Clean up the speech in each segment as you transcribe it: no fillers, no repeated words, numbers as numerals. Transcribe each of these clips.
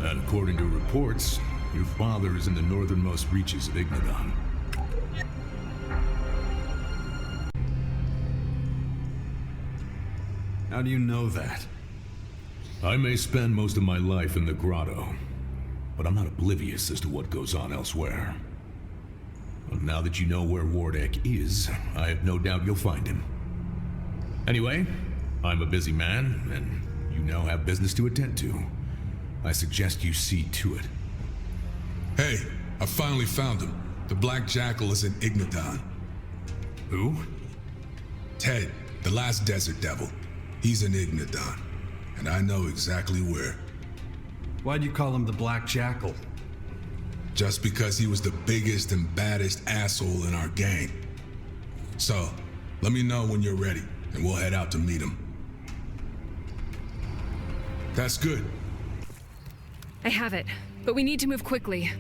And according to reports, your father is in the northernmost reaches of Igniton. How do you know that? I may spend most of my life in the grotto, but I'm not oblivious as to what goes on elsewhere. Well, now that you know where Wardek is, I have no doubt you'll find him. Anyway, I'm a busy man, and you now have business to attend to. I suggest you see to it. Hey, I finally found him. The Black Jackal is in Igniton. Who? Ted, the last Desert Devil. He's in Igniton, and I know exactly where. Why'd you call him the Black Jackal? Just because he was the biggest and baddest asshole in our gang. So, let me know when you're ready, and we'll head out to meet him. That's good. I have it, but we need to move quickly.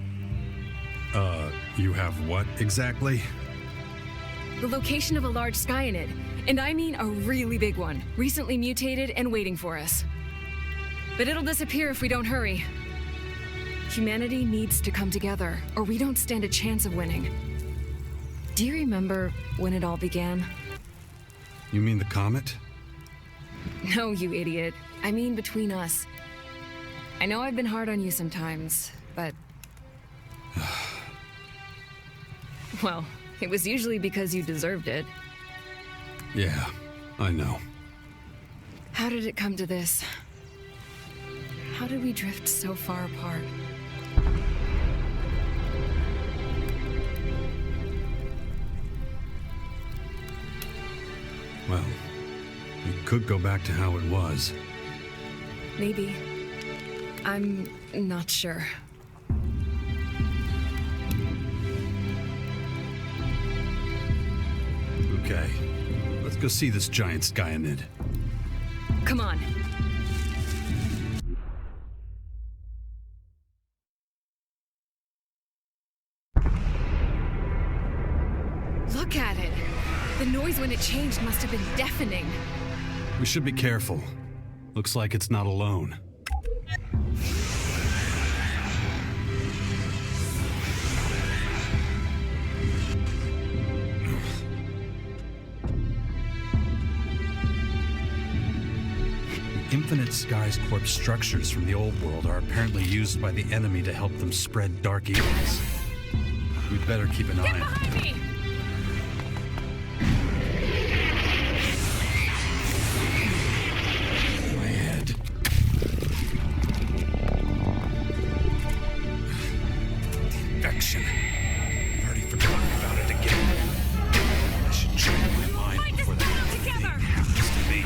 You have what exactly? The location of a large Skyanid, and I mean a really big one, recently mutated and waiting for us. But it'll disappear if we don't hurry. Humanity needs to come together, or we don't stand a chance of winning. Do you remember when it all began? You mean the comet? No, you idiot. I mean between us. I know I've been hard on you sometimes, but... well, it was usually because you deserved it. Yeah, I know. How did it come to this? How did we drift so far apart? Well, we could go back to how it was. Maybe. I'm not sure. Okay, let's go see this giant Skyanid. Come on. Look at it. The noise when it changed must have been deafening. We should be careful. Looks like it's not alone. Infinite Skies Corp structures from the old world are apparently used by the enemy to help them spread dark evils. We'd better keep an eye on Behind me! my head. The infection. I've already forgotten about it again. I should train my mind Fight this before battle that together! thing happens to me.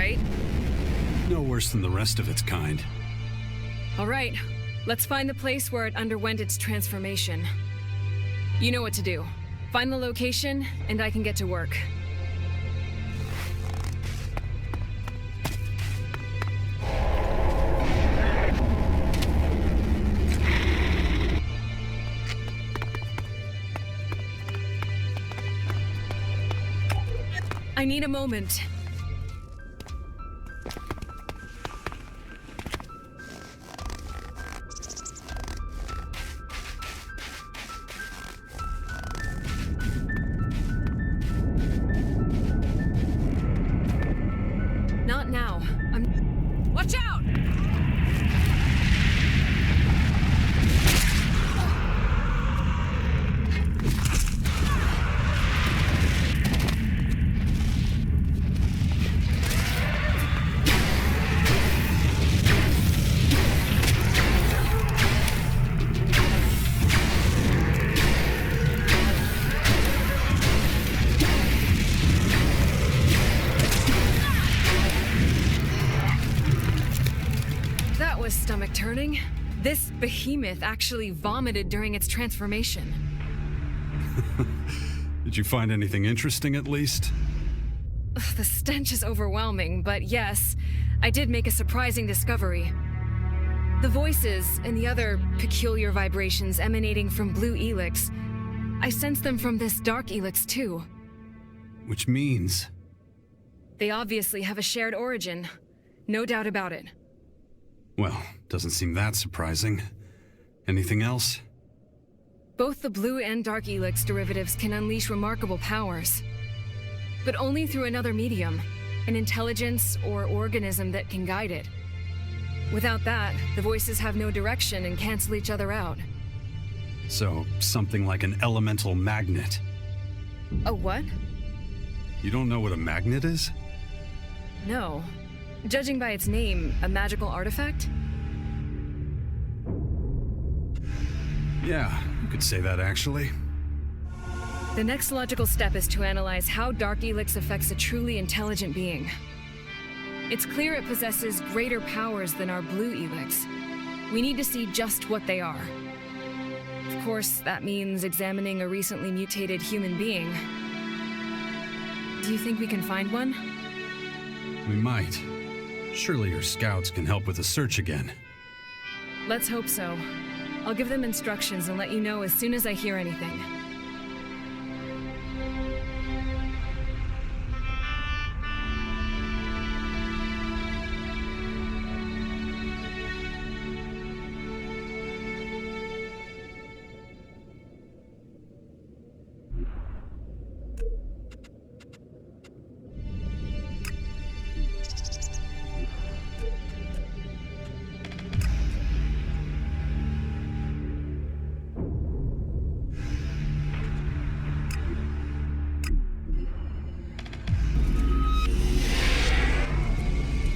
right? No worse than the rest of its kind. All right, let's find the place where it underwent its transformation. You know what to do. Find the location, and I can get to work. I need a moment. Not now. Watch out! Stomach turning. This behemoth actually vomited during its transformation. Did you find anything interesting at least? Ugh, the stench is overwhelming, but yes, I did make a surprising discovery. The voices and the other peculiar vibrations emanating from Blue ELEX, I sense them from this Dark ELEX too. Which means... They obviously have a shared origin. No doubt about it. Well, doesn't seem that surprising. Anything else? Both the Blue and Dark ELEX derivatives can unleash remarkable powers. But only through another medium, an intelligence or organism that can guide it. Without that, the voices have no direction and cancel each other out. So, something like an elemental magnet. A what? You don't know what a magnet is? No. Judging by its name, a magical artifact? Yeah, you could say that actually. The next logical step is to analyze how Dark ELEX affects a truly intelligent being. It's clear it possesses greater powers than our Blue ELEX. We need to see just what they are. Of course, that means examining a recently mutated human being. Do you think we can find one? We might. Surely your scouts can help with the search again. Let's hope so. I'll give them instructions and let you know as soon as I hear anything.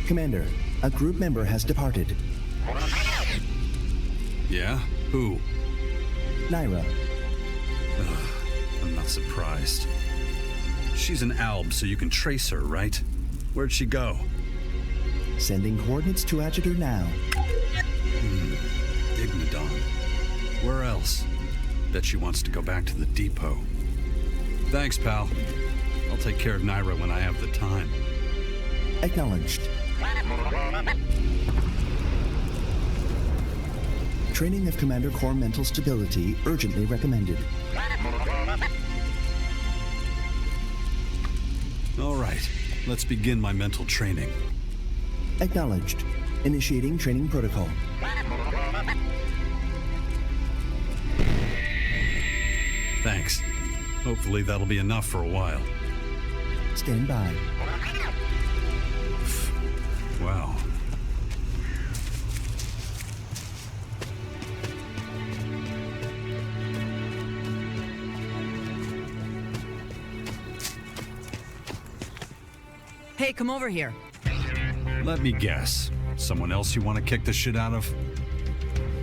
Commander, a group member has departed. Yeah? Who? Naira. I'm not surprised. She's an Albs, so you can trace her, right? Where'd she go? Sending coordinates to Adjutor now. Ignadon. Where else? Bet she wants to go back to the depot. Thanks, pal. I'll take care of Naira when I have the time. Acknowledged. Training of Commander Core mental stability urgently recommended. All right, let's begin my mental training. Acknowledged. Initiating training protocol. Thanks. Hopefully that'll be enough for a while. Stand by. Wow. Hey, come over here. Let me guess. Someone else you want to kick the shit out of?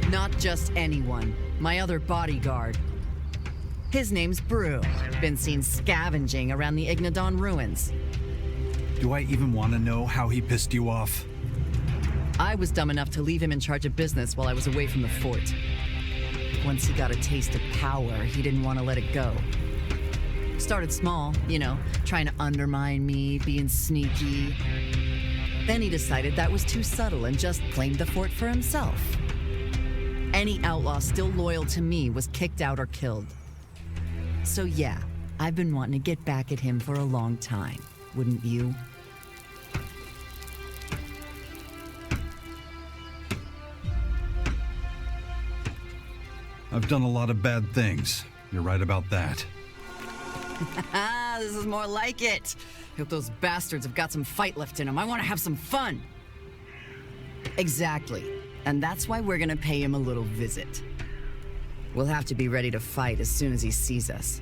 Not just anyone. My other bodyguard. His name's Brew. Been seen scavenging around the Ignadon ruins. Do I even want to know how he pissed you off? I was dumb enough to leave him in charge of business while I was away from the fort. Once he got a taste of power, he didn't want to let it go. Started small, trying to undermine me, being sneaky. Then he decided that was too subtle and just claimed the fort for himself. Any outlaw still loyal to me was kicked out or killed. So yeah, I've been wanting to get back at him for a long time, wouldn't you? I've done a lot of bad things. You're right about that. This is more like it. Hope those bastards have got some fight left in them. I want to have some fun. Exactly. And that's why we're gonna pay him a little visit. We'll have to be ready to fight as soon as he sees us.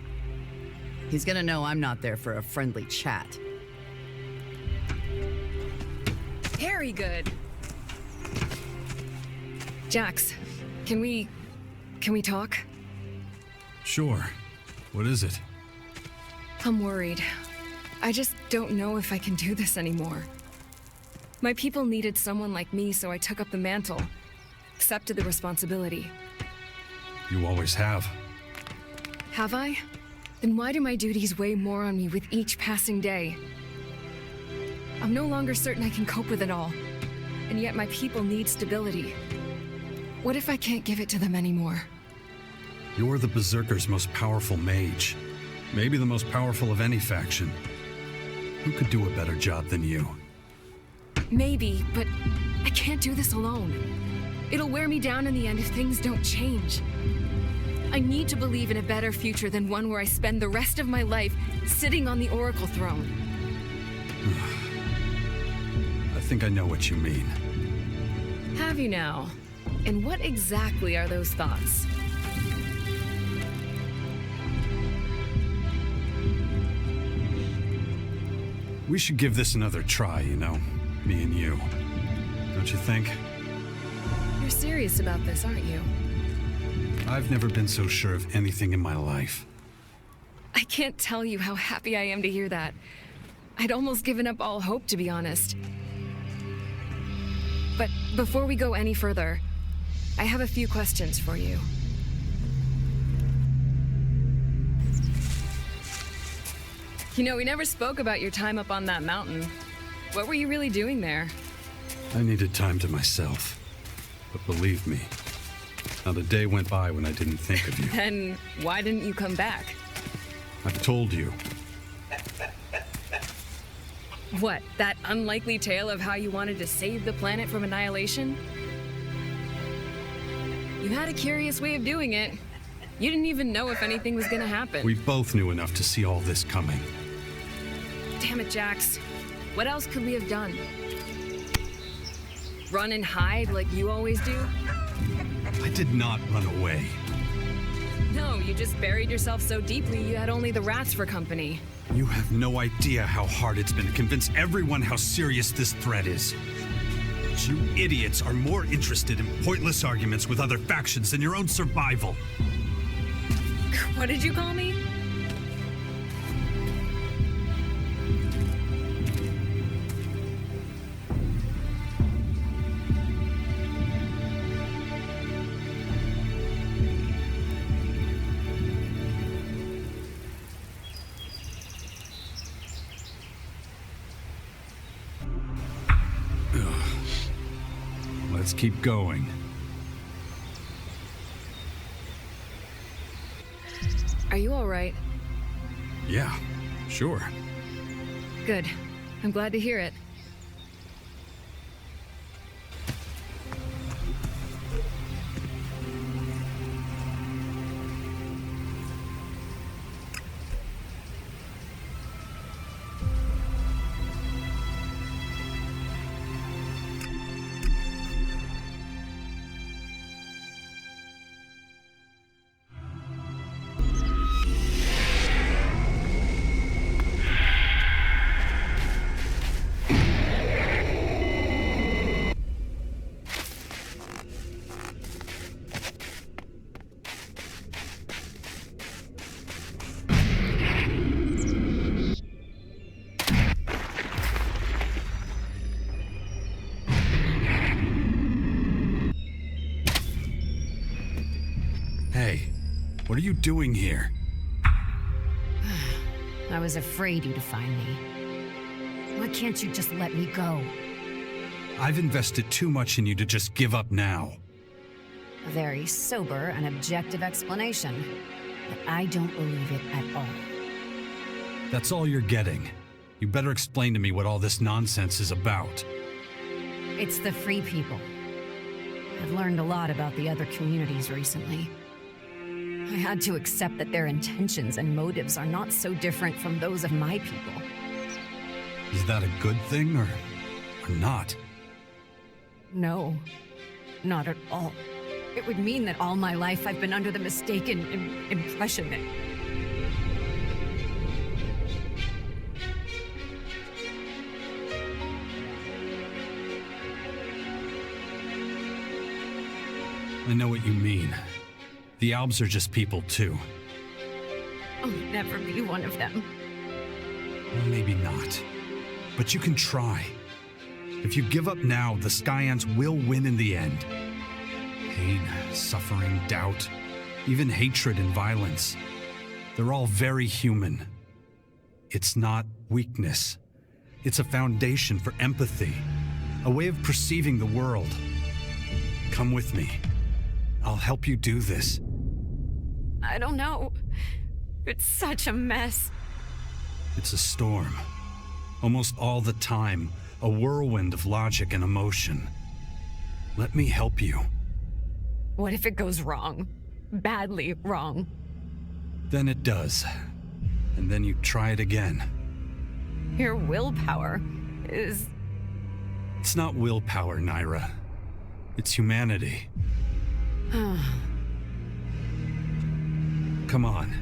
He's gonna know I'm not there for a friendly chat. Very good. Jax, can we talk? Sure. What is it? I'm worried. I just don't know if I can do this anymore. My people needed someone like me, so I took up the mantle. Accepted the responsibility. You always have. Have I? Then why do my duties weigh more on me with each passing day? I'm no longer certain I can cope with it all. And yet my people need stability. What if I can't give it to them anymore? You're the Berserker's most powerful mage. Maybe the most powerful of any faction. Who could do a better job than you? Maybe, but I can't do this alone. It'll wear me down in the end if things don't change. I need to believe in a better future than one where I spend the rest of my life sitting on the Oracle throne. I think I know what you mean. Have you now? And what exactly are those thoughts? We should give this another try, me and you. Don't you think? You're serious about this, aren't you? I've never been so sure of anything in my life. I can't tell you how happy I am to hear that. I'd almost given up all hope, to be honest. But before we go any further, I have a few questions for you. We never spoke about your time up on that mountain. What were you really doing there? I needed time to myself. But believe me, not a day went by when I didn't think of you. Then why didn't you come back? I've told you. What, that unlikely tale of how you wanted to save the planet from annihilation? You had a curious way of doing it. You didn't even know if anything was gonna happen. We both knew enough to see all this coming. Damn it, Jax. What else could we have done? Run and hide like you always do? I did not run away. No, you just buried yourself so deeply you had only the rats for company. You have no idea how hard it's been to convince everyone how serious this threat is. You idiots are more interested in pointless arguments with other factions than your own survival. What did you call me? Let's keep going. Are you all right? Yeah, sure. Good. I'm glad to hear it. Hey, what are you doing here? I was afraid you'd find me. Why can't you just let me go? I've invested too much in you to just give up now. A very sober and objective explanation, but I don't believe it at all. That's all you're getting. You better explain to me what all this nonsense is about. It's the Free People. I've learned a lot about the other communities recently. I had to accept that their intentions and motives are not so different from those of my people. Is that a good thing or not? No, not at all. It would mean that all my life I've been under the mistaken impression that... I know what you mean. The Albs are just people too. I'll never be one of them. Well, maybe not. But you can try. If you give up now, the Skyands will win in the end. Pain, suffering, doubt, even hatred and violence. They're all very human. It's not weakness. It's a foundation for empathy, a way of perceiving the world. Come with me. I'll help you do this. I don't know. It's such a mess. It's a storm. Almost all the time, a whirlwind of logic and emotion. Let me help you. What if it goes wrong? Badly wrong. Then it does. And then you try it again. Your willpower is... It's not willpower, Naira. It's humanity. Come on.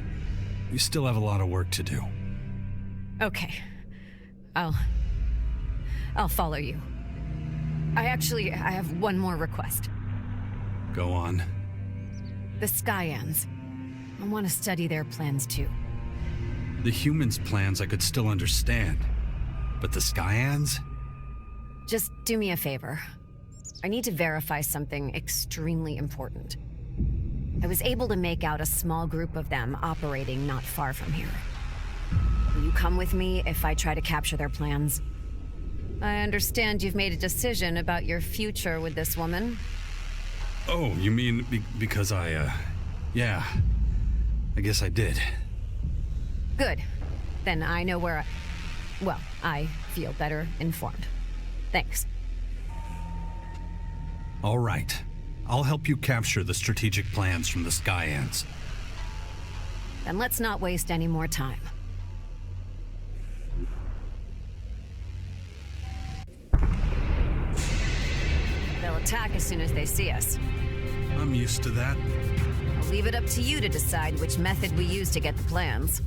You still have a lot of work to do. Okay. I'll follow you. I have one more request. Go on. The Skyands. I want to study their plans too. The humans' plans I could still understand. But the Skyands? Just do me a favor. I need to verify something extremely important. I was able to make out a small group of them operating not far from here. Will you come with me if I try to capture their plans? I understand you've made a decision about your future with this woman. Oh, you mean because yeah. I guess I did. Good. Then I know where I feel better informed. Thanks. All right. I'll help you capture the strategic plans from the Skyands. Then let's not waste any more time. They'll attack as soon as they see us. I'm used to that. I'll leave it up to you to decide which method we use to get the plans.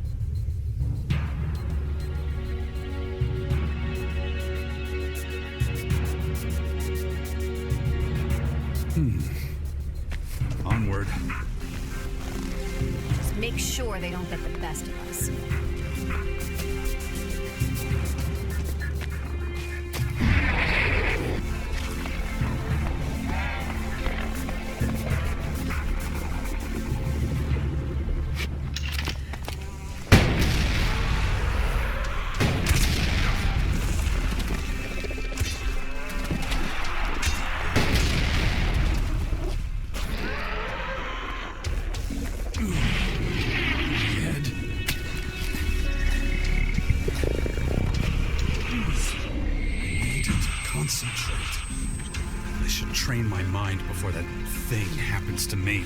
Onward. Just make sure they don't get the best of us. Train my mind before that thing happens to me.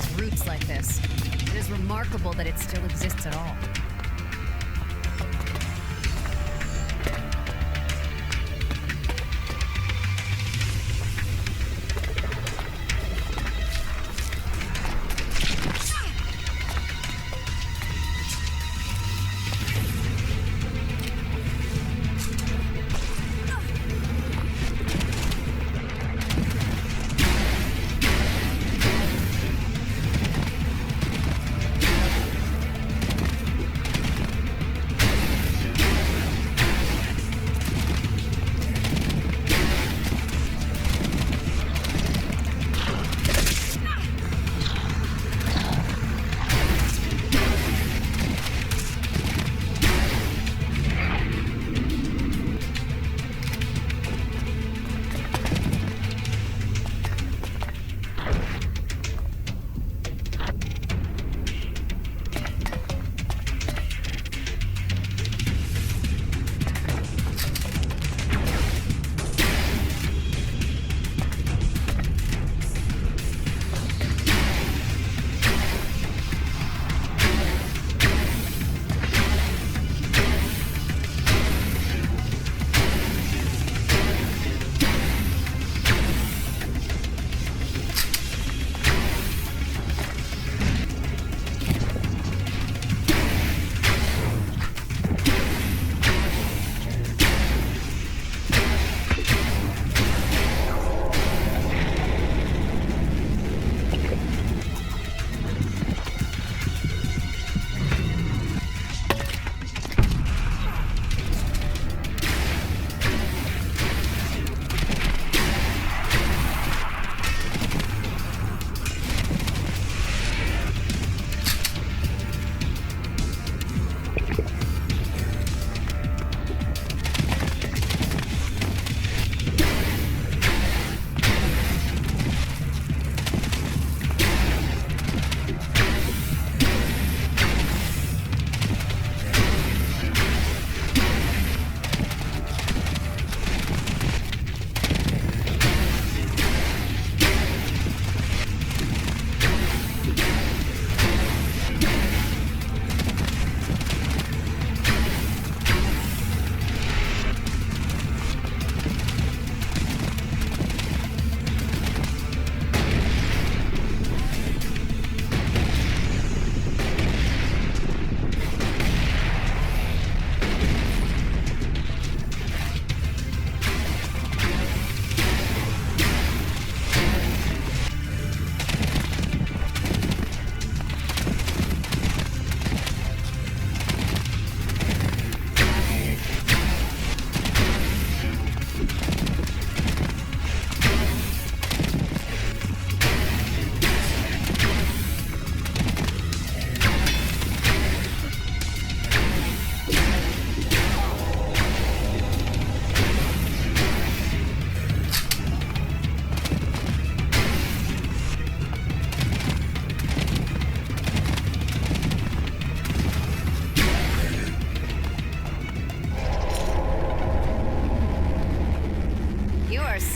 its roots like this. It is remarkable that it still exists at all.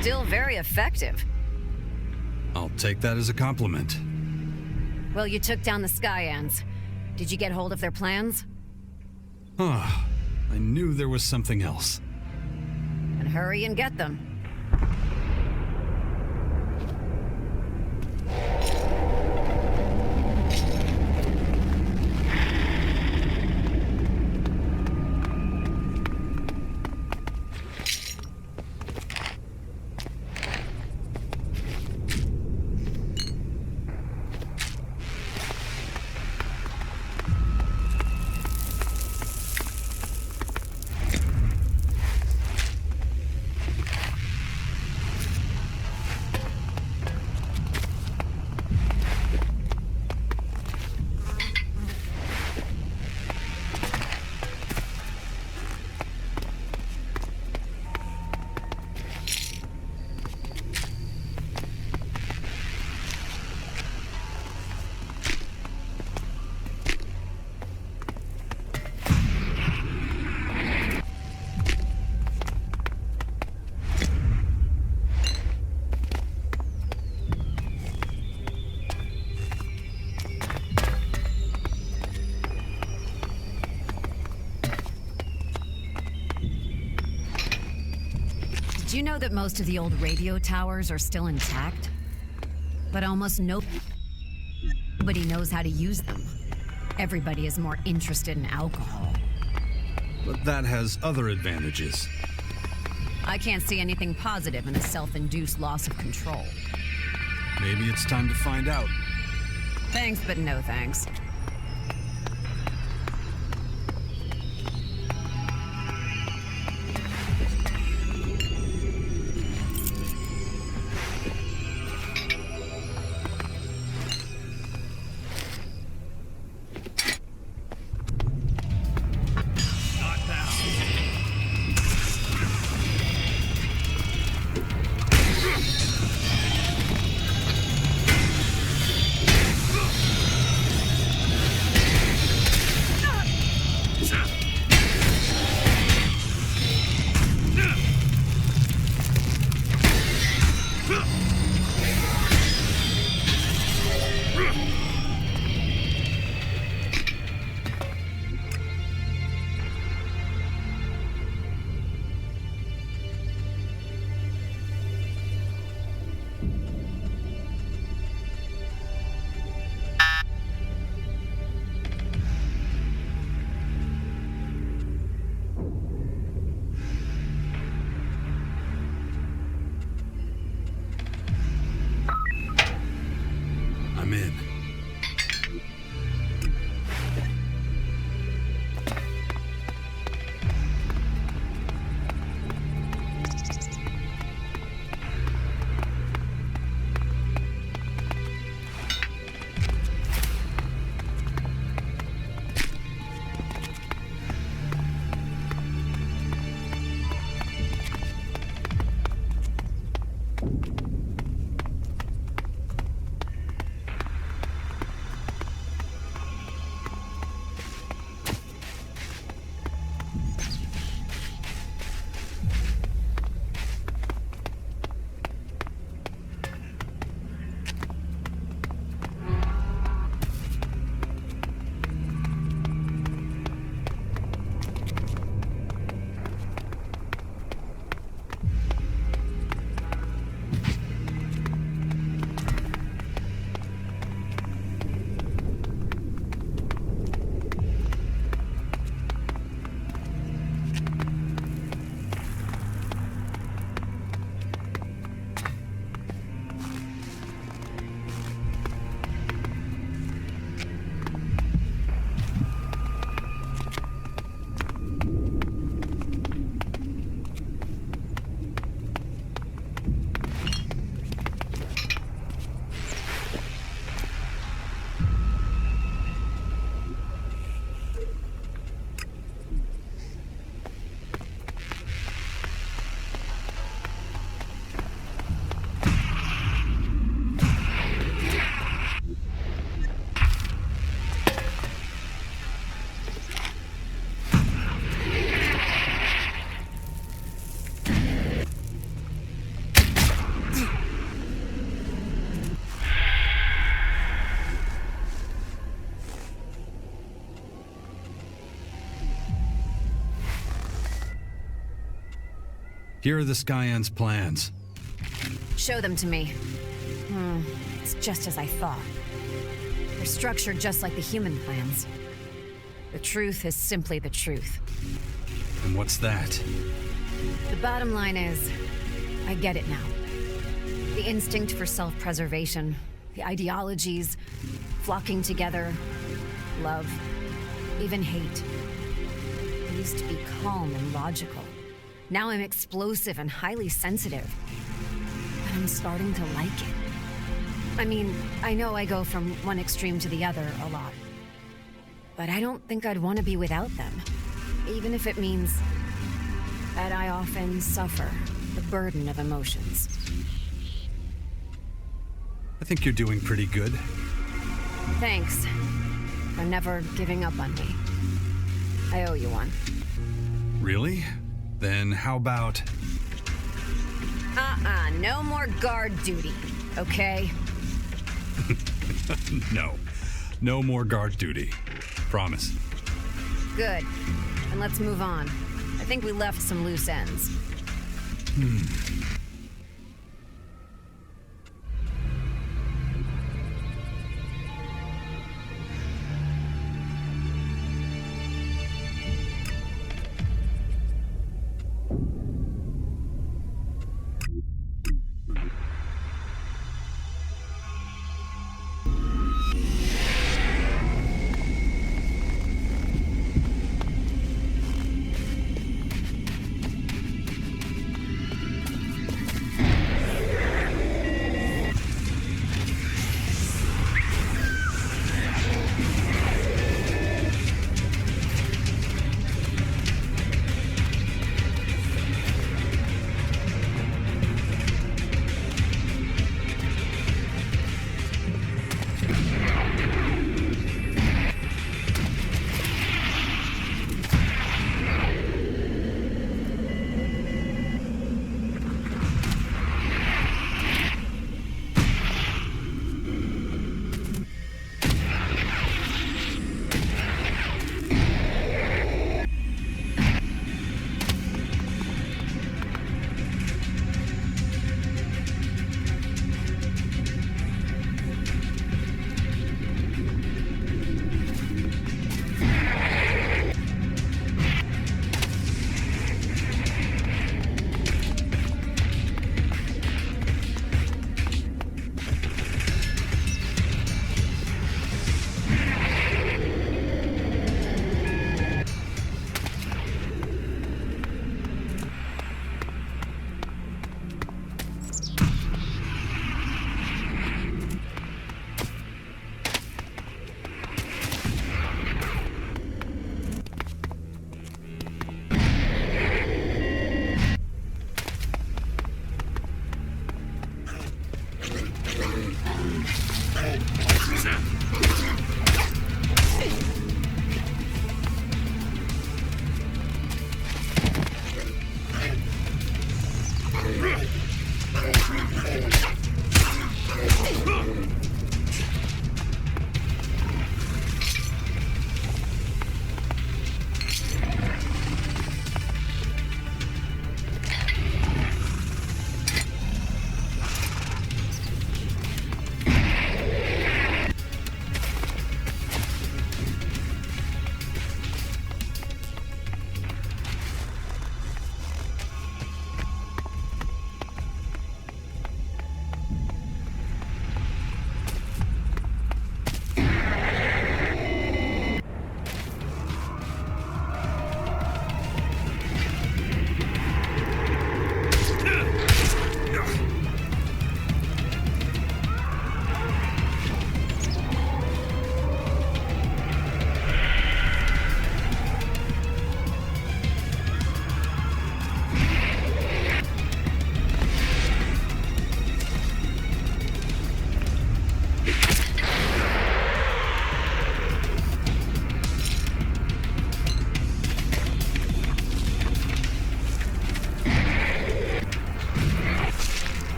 Still very effective. I'll take that as a compliment. Well, you took down the Skyands. Did you get hold of their plans? Ah, I knew there was something else. And hurry and get them. Do you know that most of the old radio towers are still intact? But almost nobody knows how to use them. Everybody is more interested in alcohol. But that has other advantages. I can't see anything positive in a self-induced loss of control. Maybe it's time to find out. Thanks, but no thanks. I'm in. Here are the Skyands' plans. Show them to me. It's just as I thought. They're structured just like the human plans. The truth is simply the truth. And what's that? The bottom line is, I get it now. The instinct for self-preservation, the ideologies, flocking together, love, even hate. I used to be calm and logical. Now I'm explosive and highly sensitive. But I'm starting to like it. I mean, I know I go from one extreme to the other a lot. But I don't think I'd want to be without them. Even if it means that I often suffer the burden of emotions. I think you're doing pretty good. Thanks for never giving up on me. I owe you one. Really? Then how about... No more guard duty, okay? No. No more guard duty. Promise. Good. And let's move on. I think we left some loose ends.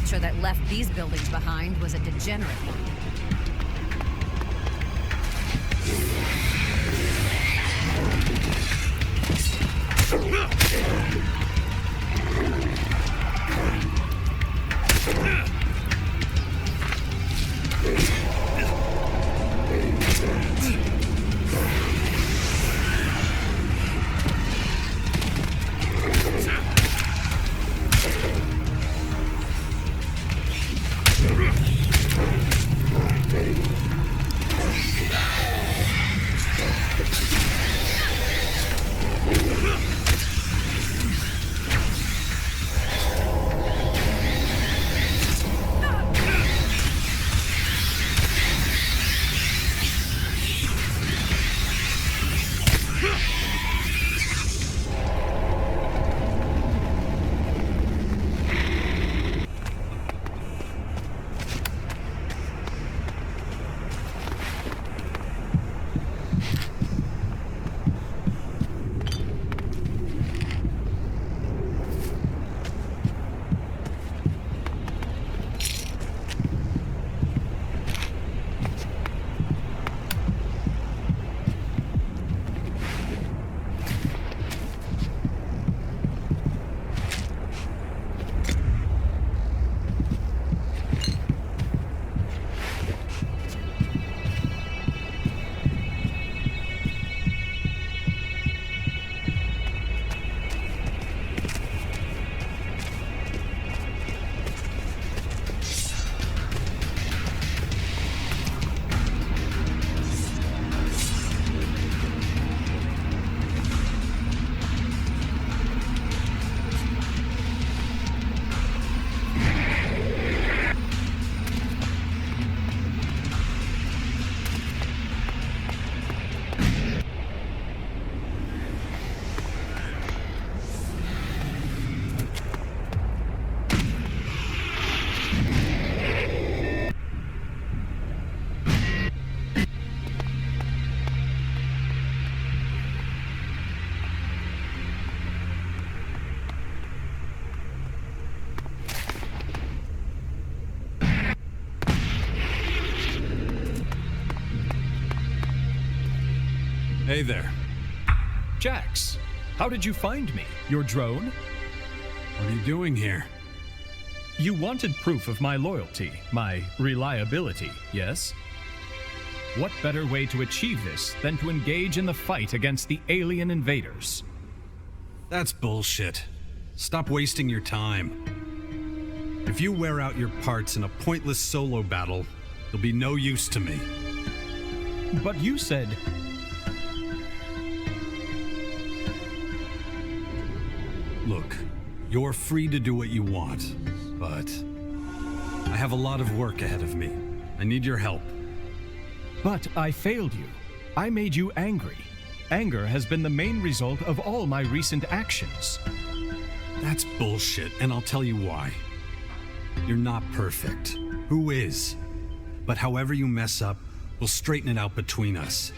culture that left these buildings behind was a degenerate one. Hey there. Jax, how did you find me? Your drone? What are you doing here? You wanted proof of my loyalty, my reliability, yes? What better way to achieve this than to engage in the fight against the alien invaders? That's bullshit. Stop wasting your time. If you wear out your parts in a pointless solo battle, you'll be no use to me. But you said... Look, you're free to do what you want, but I have a lot of work ahead of me. I need your help. But I failed you. I made you angry. Anger has been the main result of all my recent actions. That's bullshit, and I'll tell you why. You're not perfect. Who is? But however you mess up, we'll straighten it out between us.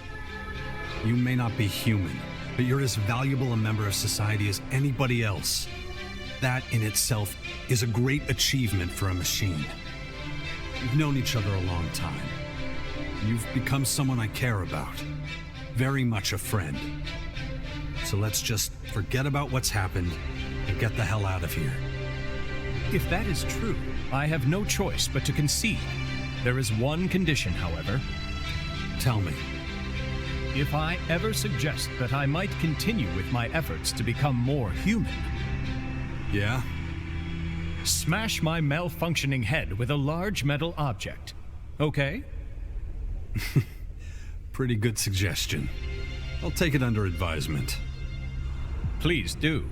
You may not be human, but you're as valuable a member of society as anybody else. That in itself is a great achievement for a machine. We've known each other a long time. You've become someone I care about. Very much a friend. So let's just forget about what's happened and get the hell out of here. If that is true, I have no choice but to concede. There is one condition, however. Tell me. If I ever suggest that I might continue with my efforts to become more human... Yeah? Smash my malfunctioning head with a large metal object. Okay? Pretty good suggestion. I'll take it under advisement. Please do.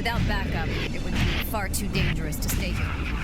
Without backup, it would be far too dangerous to stay here.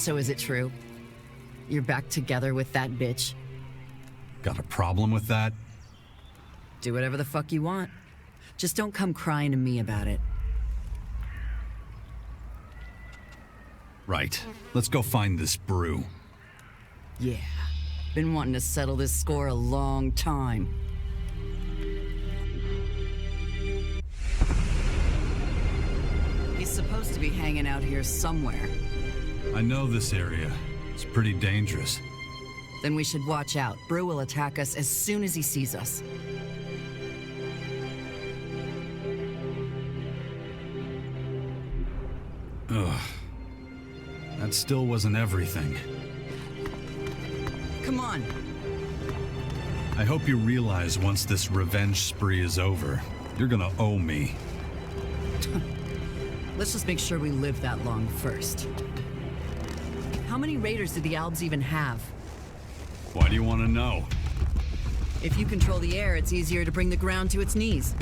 So is it true? You're back together with that bitch? Got a problem with that? Do whatever the fuck you want. Just don't come crying to me about it. Right. Let's go find this brew. Yeah. Been wanting to settle this score a long time. He's supposed to be hanging out here somewhere. I know this area. It's pretty dangerous. Then we should watch out. Brew will attack us as soon as he sees us. Ugh. That still wasn't everything. Come on. I hope you realize once this revenge spree is over, you're gonna owe me. Let's just make sure we live that long first. How many raiders do the Albs even have? Why do you want to know? If you control the air, it's easier to bring the ground to its knees.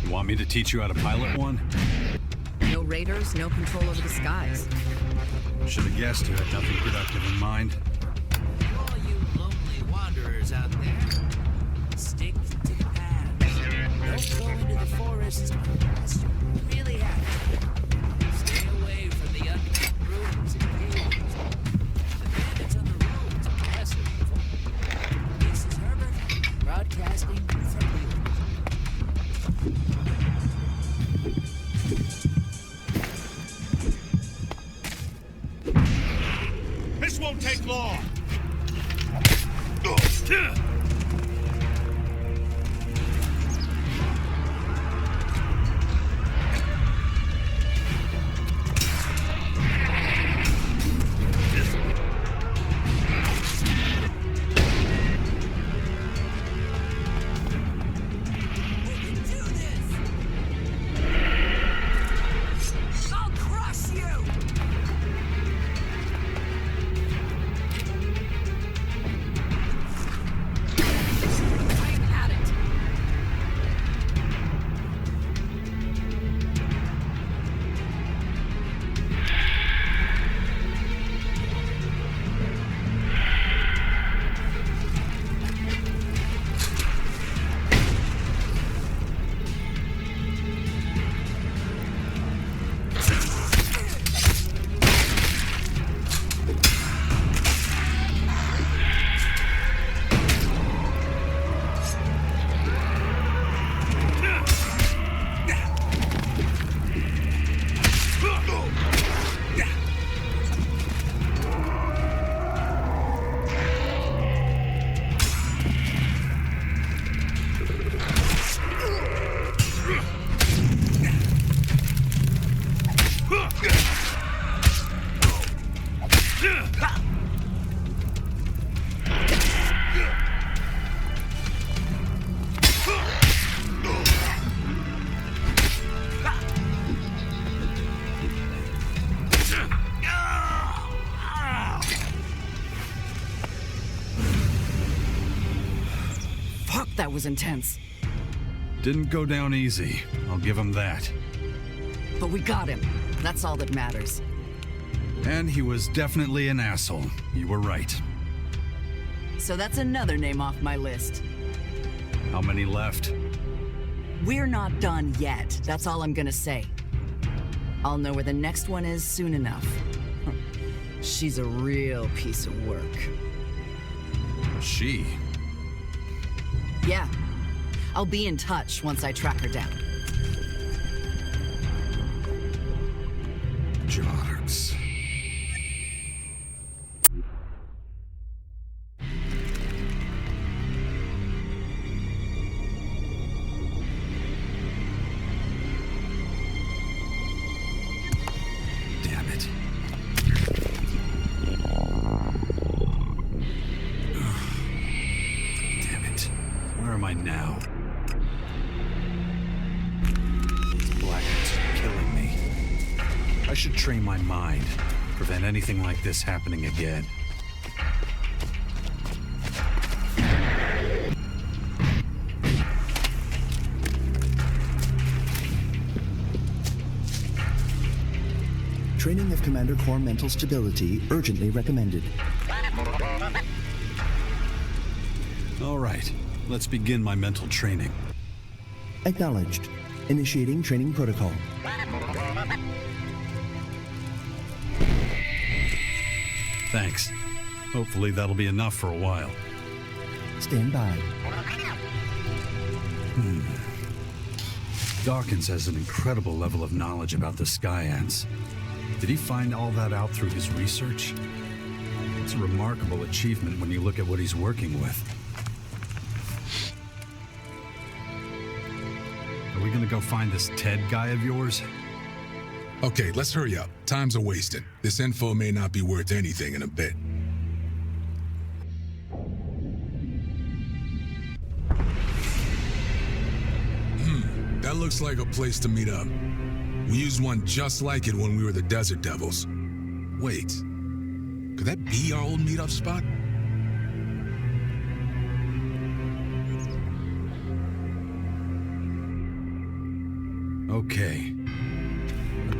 You want me to teach you how to pilot one? No raiders, no control over the skies. Should have guessed you had nothing productive in mind. All you lonely wanderers out there, stick to the paths. Don't go into the forest unless you really have to. Stay away from the unkept ruins and caves. The bandits on the roads are lesser evil. This is Herbert, broadcasting from the This won't take long. That was intense. Didn't go down easy, I'll give him that. But we got him. That's all that matters. And he was definitely an asshole. You were right. So that's another name off my list. How many left? We're not done yet. That's all I'm gonna say. I'll know where the next one is soon enough. She's a real piece of work. She? Yeah. I'll be in touch once I track her down. Jarks. Damn it. Damn it. Where am I now? Blackness killing me. I should train my mind, prevent anything like this happening again. Training of Commander Core mental stability urgently recommended. All right, let's begin my mental training. Acknowledged. Initiating training protocol. Thanks. Hopefully that'll be enough for a while. Stand by. Dawkins has an incredible level of knowledge about the Skyands. Did he find all that out through his research? It's a remarkable achievement when you look at what he's working with. Are we gonna go find this Ted guy of yours? Okay, let's hurry up. Time's a-wasting. This info may not be worth anything in a bit. That looks like a place to meet up. We used one just like it when we were the Desert Devils. Wait, could that be our old meetup spot? Okay.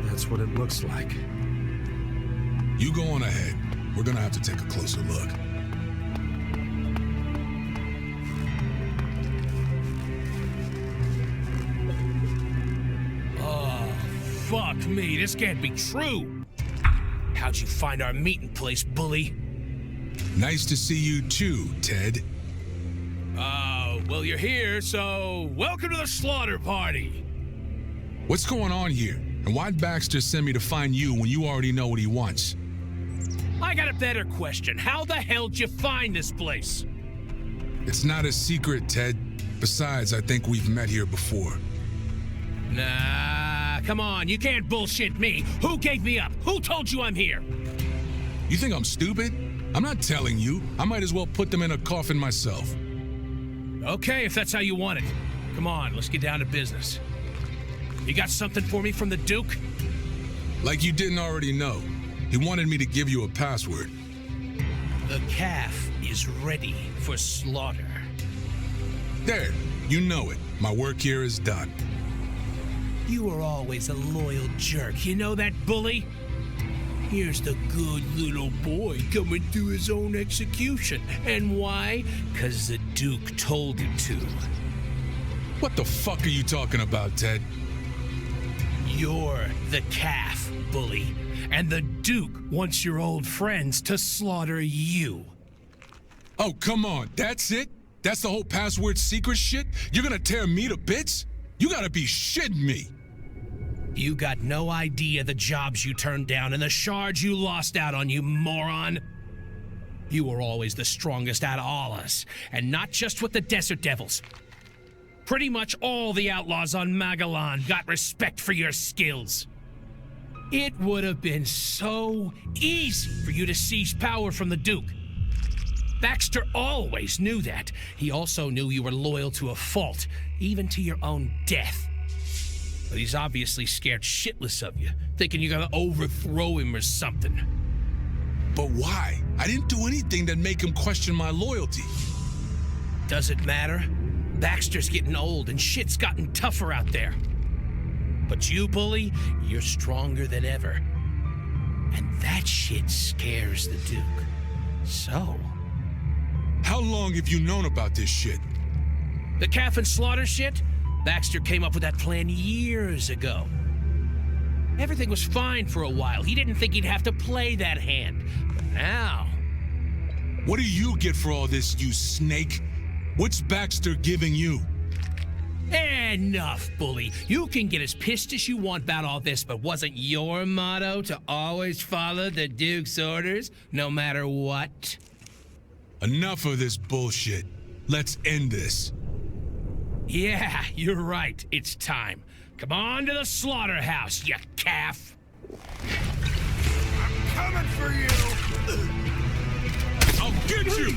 That's what it looks like. You go on ahead. We're gonna have to take a closer look. Fuck me, this can't be true. How'd you find our meeting place, bully? Nice to see you too, Ted. Well, you're here, so welcome to the slaughter party. What's going on here? And why'd Baxter send me to find you when you already know what he wants? I got a better question. How the hell'd you find this place? It's not a secret, Ted. Besides, I think we've met here before. Nah, come on, you can't bullshit me. Who gave me up? Who told you I'm here? You think I'm stupid? I'm not telling you. I might as well put them in a coffin myself. Okay, if that's how you want it. Come on, let's get down to business. You got something for me from the Duke? Like you didn't already know. He wanted me to give you a password. The calf is ready for slaughter. There, you know it. My work here is done. You were always a loyal jerk, you know that, bully? Here's the good little boy coming to his own execution. And why? 'Cause the Duke told him to. What the fuck are you talking about, Ted? You're the calf, bully. And the Duke wants your old friends to slaughter you. Oh, come on. That's it? That's the whole password secret shit? You're gonna tear me to bits? You gotta be shitting me. You got no idea the jobs you turned down and the shards you lost out on, you moron. You were always the strongest out of all us, and not just with the Desert Devils. Pretty much all the outlaws on Magalan got respect for your skills. It would have been so easy for you to seize power from the Duke. Baxter always knew that. He also knew you were loyal to a fault, even to your own death. But he's obviously scared shitless of you, thinking you're gonna overthrow him or something. But why? I didn't do anything that make him question my loyalty. Does it matter? Baxter's getting old and shit's gotten tougher out there. But you, Bully, you're stronger than ever. And that shit scares the Duke. So... How long have you known about this shit? The calf and slaughter shit? Baxter came up with that plan years ago. Everything was fine for a while. He didn't think he'd have to play that hand. But now... What do you get for all this, you snake? What's Baxter giving you? Enough, Bully. You can get as pissed as you want about all this, but wasn't your motto to always follow the Duke's orders, no matter what? Enough of this bullshit. Let's end this. Yeah, you're right. It's time. Come on to the slaughterhouse, you calf. I'm coming for you! I'll get you!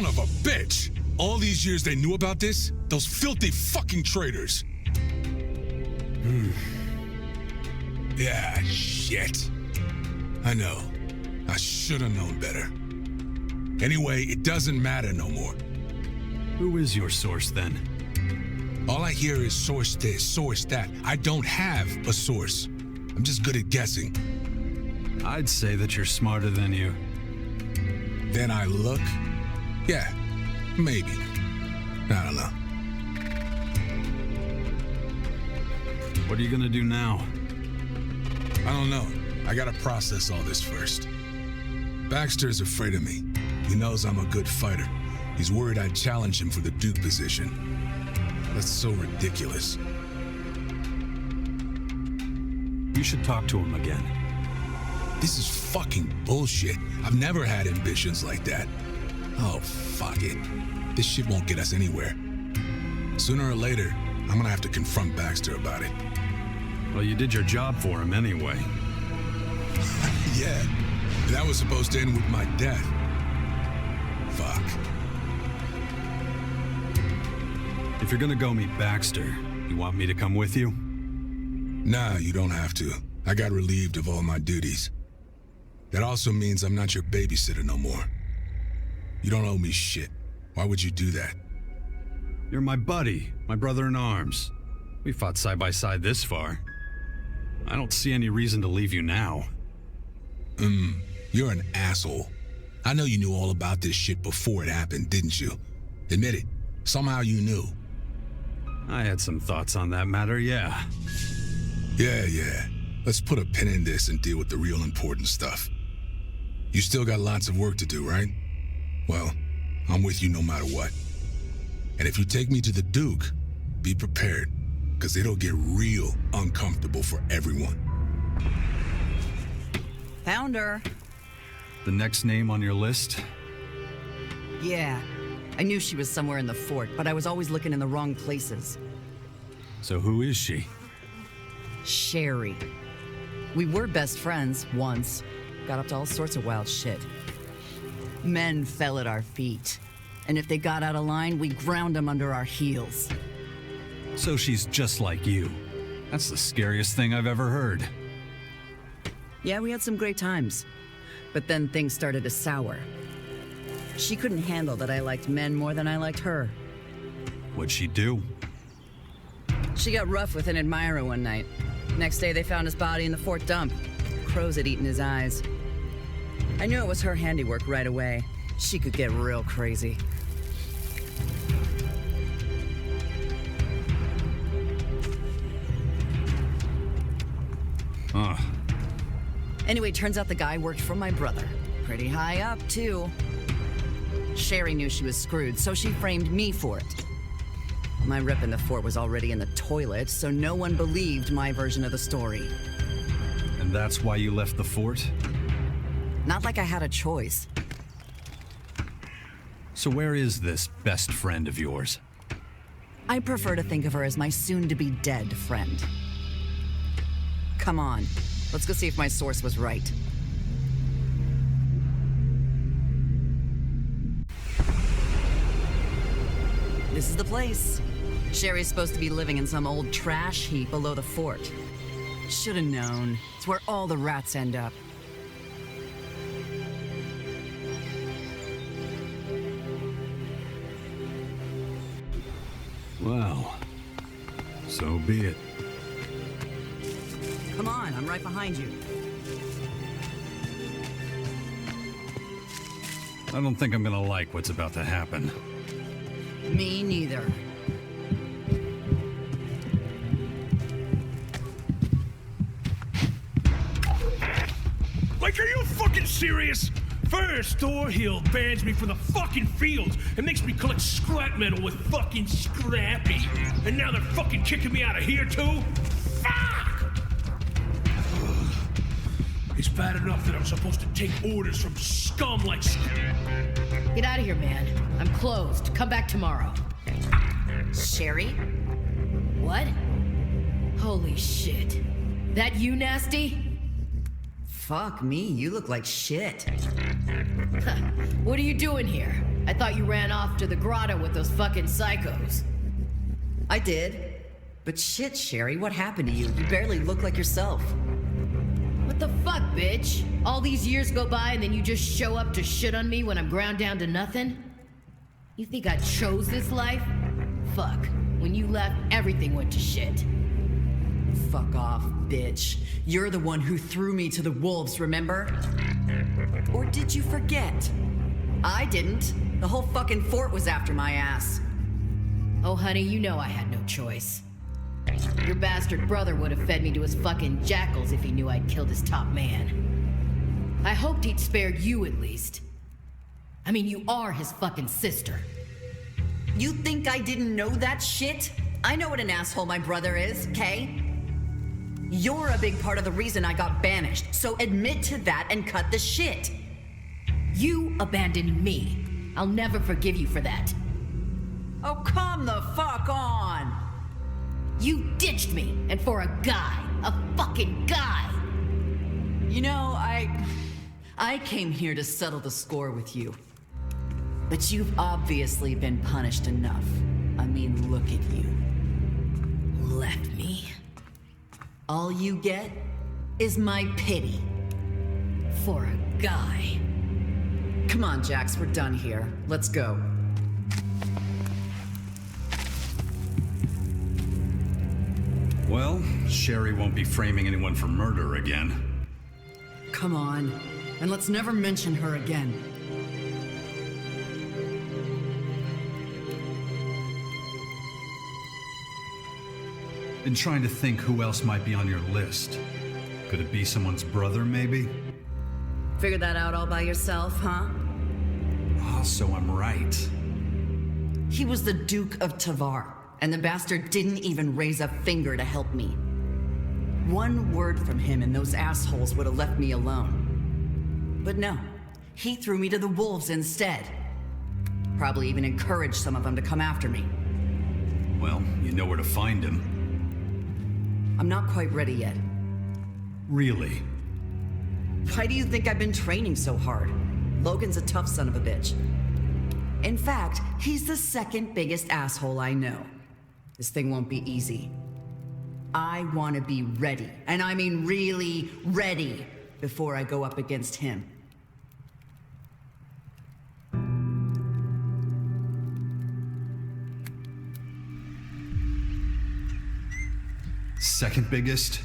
Son of a bitch! All these years they knew about this? Those filthy fucking traitors! Yeah, shit. I know. I should have known better. Anyway, it doesn't matter no more. Who is your source, then? All I hear is source this, source that. I don't have a source. I'm just good at guessing. I'd say that you're smarter than you. Then I look? Yeah, maybe. I don't know. What are you gonna do now? I don't know. I gotta process all this first. Baxter's afraid of me. He knows I'm a good fighter. He's worried I'd challenge him for the Duke position. That's so ridiculous. You should talk to him again. This is fucking bullshit. I've never had ambitions like that. Oh, fuck it. This shit won't get us anywhere. Sooner or later, I'm gonna have to confront Baxter about it. Well, you did your job for him anyway. Yeah, that was supposed to end with my death. Fuck. If you're gonna go meet Baxter, you want me to come with you? Nah, you don't have to. I got relieved of all my duties. That also means I'm not your babysitter no more. You don't owe me shit. Why would you do that? You're my buddy, my brother in arms. We fought side by side this far. I don't see any reason to leave you now. You're an asshole. I know you knew all about this shit before it happened, didn't you? Admit it. Somehow you knew. I had some thoughts on that matter, yeah. Yeah. Let's put a pin in this and deal with the real important stuff. You still got lots of work to do, right? Well, I'm with you no matter what. And if you take me to the Duke, be prepared, because it'll get real uncomfortable for everyone. Found her. The next name on your list? Yeah. I knew she was somewhere in the fort, but I was always looking in the wrong places. So who is she? Sherry. We were best friends once. Got up to all sorts of wild shit. Men fell at our feet. And if they got out of line, we ground them under our heels. So she's just like you. That's the scariest thing I've ever heard. Yeah, we had some great times. But then things started to sour. She couldn't handle that I liked men more than I liked her. What'd she do? She got rough with an admirer one night. Next day, they found his body in the fort dump. Crows had eaten his eyes. I knew it was her handiwork right away. She could get real crazy. Anyway, turns out the guy worked for my brother. Pretty high up, too. Sherry knew she was screwed, so she framed me for it. My rep in the fort was already in the toilet, so no one believed my version of the story. And that's why you left the fort? Not like I had a choice. So where is this best friend of yours? I prefer to think of her as my soon-to-be-dead friend. Come on, let's go see if my source was right. This is the place. Sherry's supposed to be living in some old trash heap below the fort. Should've known. It's where all the rats end up. Well, so be it. Come on, I'm right behind you. I don't think I'm gonna like what's about to happen. Me neither. Like, are you fucking serious? First, Thorhill bans me from the fucking fields and makes me collect scrap metal with fucking Scrappy. And now they're fucking kicking me out of here, too? Fuck! It's bad enough that I'm supposed to take orders from scum like... Get out of here, man. I'm closed. Come back tomorrow. Sherry? What? Holy shit. That you, Nasty? Fuck me, you look like shit. What are you doing here? I thought you ran off to the grotto with those fucking psychos. I did. But shit, Sherry, what happened to you? You barely look like yourself. What the fuck, bitch? All these years go by and then you just show up to shit on me when I'm ground down to nothing? You think I chose this life? Fuck. When you left, everything went to shit. Fuck off, bitch. You're the one who threw me to the wolves, remember? Or did you forget? I didn't. The whole fucking fort was after my ass. Oh, honey, you know I had no choice. Your bastard brother would have fed me to his fucking jackals if he knew I'd killed his top man. I hoped he'd spared you at least. I mean, you are his fucking sister. You think I didn't know that shit? I know what an asshole my brother is, okay? You're a big part of the reason I got banished, so admit to that and cut the shit. You abandoned me. I'll never forgive you for that. Oh, come the fuck on! You ditched me, and for a guy. A fucking guy! You know, I came here to settle the score with you. But you've obviously been punished enough. I mean, look at you. Left me. All you get is my pity. For a guy. Come on, Jax, we're done here. Let's go. Well, Sherry won't be framing anyone for murder again. Come on, and let's never mention her again. Been trying to think who else might be on your list. Could it be someone's brother, maybe? Figured that out all by yourself, huh? Ah, so I'm right. He was the Duke of Tavar, and the bastard didn't even raise a finger to help me. One word from him and those assholes would have left me alone. But no, he threw me to the wolves instead. Probably even encouraged some of them to come after me. Well, you know where to find him. I'm not quite ready yet. Really? Why do you think I've been training so hard? Logan's a tough son of a bitch. In fact, he's the second biggest asshole I know. This thing won't be easy. I want to be ready, and I mean really ready, before I go up against him. Second biggest?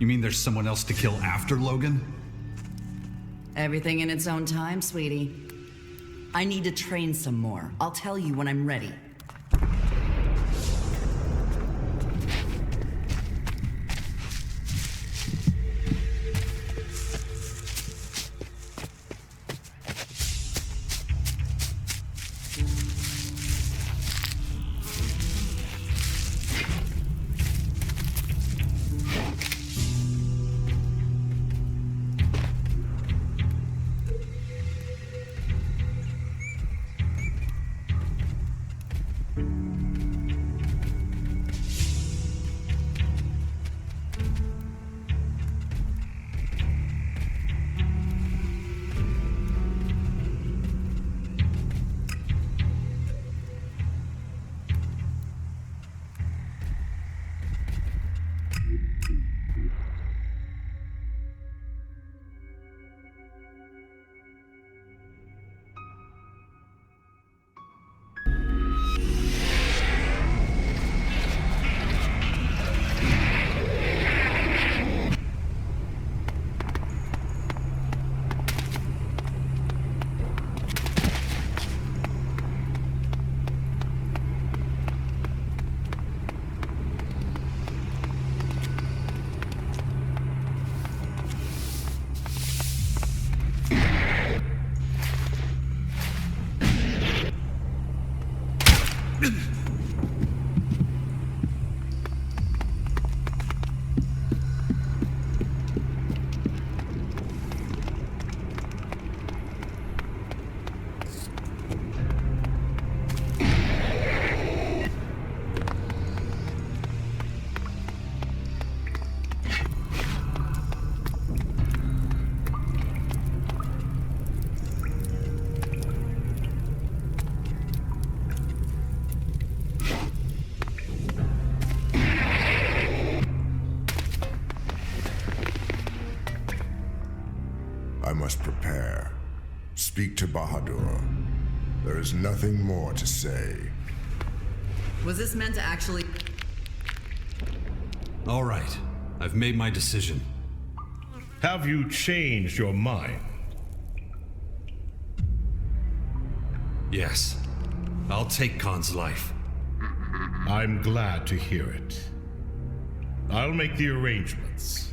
You mean there's someone else to kill after Logan? Everything in its own time, sweetie. I need to train some more. I'll tell you when I'm ready. speak to Bahadur. There is nothing more to say. Was this meant to actually... All right. I've made my decision. Have you changed your mind? Yes. I'll take Khan's life. I'm glad to hear it. I'll make the arrangements.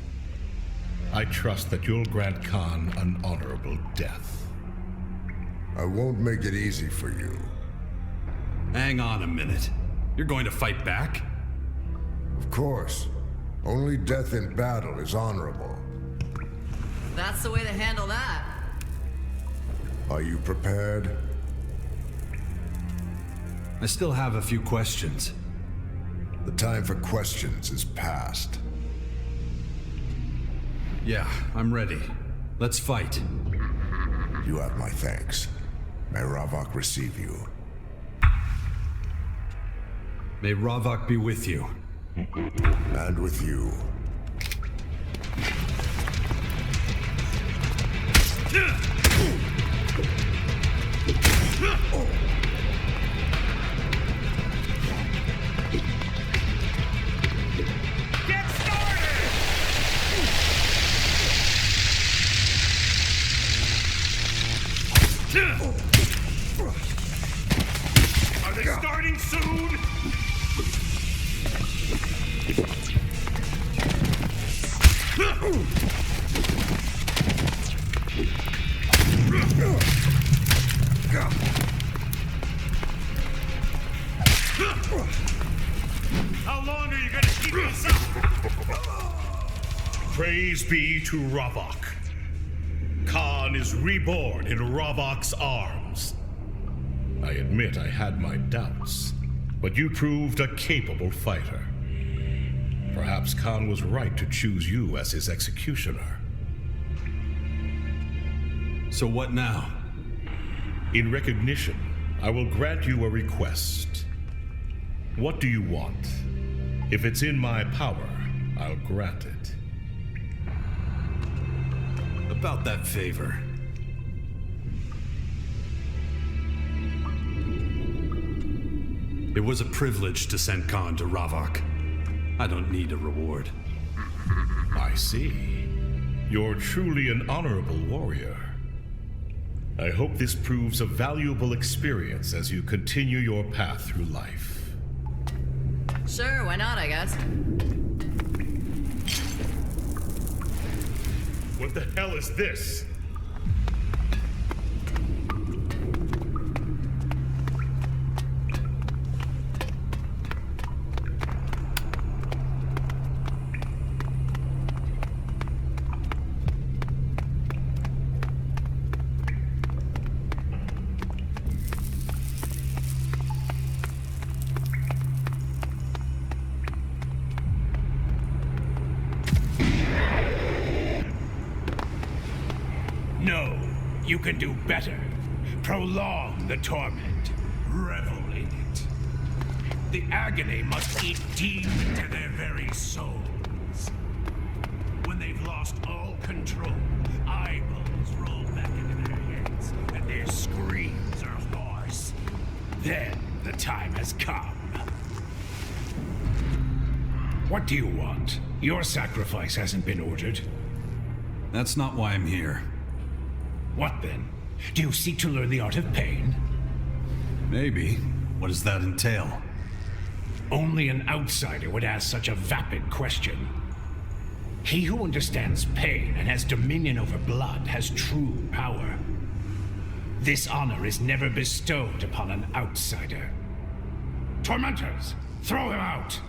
I trust that you'll grant Khan an honorable death. I won't make it easy for you. Hang on a minute. You're going to fight back? Of course. Only death in battle is honorable. That's the way to handle that. Are you prepared? I still have a few questions. The time for questions is past. Yeah, I'm ready. Let's fight. You have my thanks. May Ravok receive you. May Ravok be with you. And with you. Get started! Are they starting soon? How long are you gonna keep this up? Praise be to Ravok. Khan is reborn in Ravok's arms. I admit I had my doubts, but you proved a capable fighter. Perhaps Khan was right to choose you as his executioner. So what now? In recognition, I will grant you a request. What do you want? If it's in my power, I'll grant it. About that favor. It was a privilege to send Khan to Ravok. I don't need a reward. I see. You're truly an honorable warrior. I hope this proves a valuable experience as you continue your path through life. Sure, why not, I guess. What the hell is this? No, you can do better. Prolong the torment. Revel in it. The agony must eat deep into their very souls. When they've lost all control, eyeballs roll back into their heads, and their screams are hoarse. Then the time has come. What do you want? Your sacrifice hasn't been ordered. That's not why I'm here. What then? Do you seek to learn the art of pain? Maybe. What does that entail? Only an outsider would ask such a vapid question. He who understands pain and has dominion over blood has true power. This honor is never bestowed upon an outsider. Tormentors, throw him out!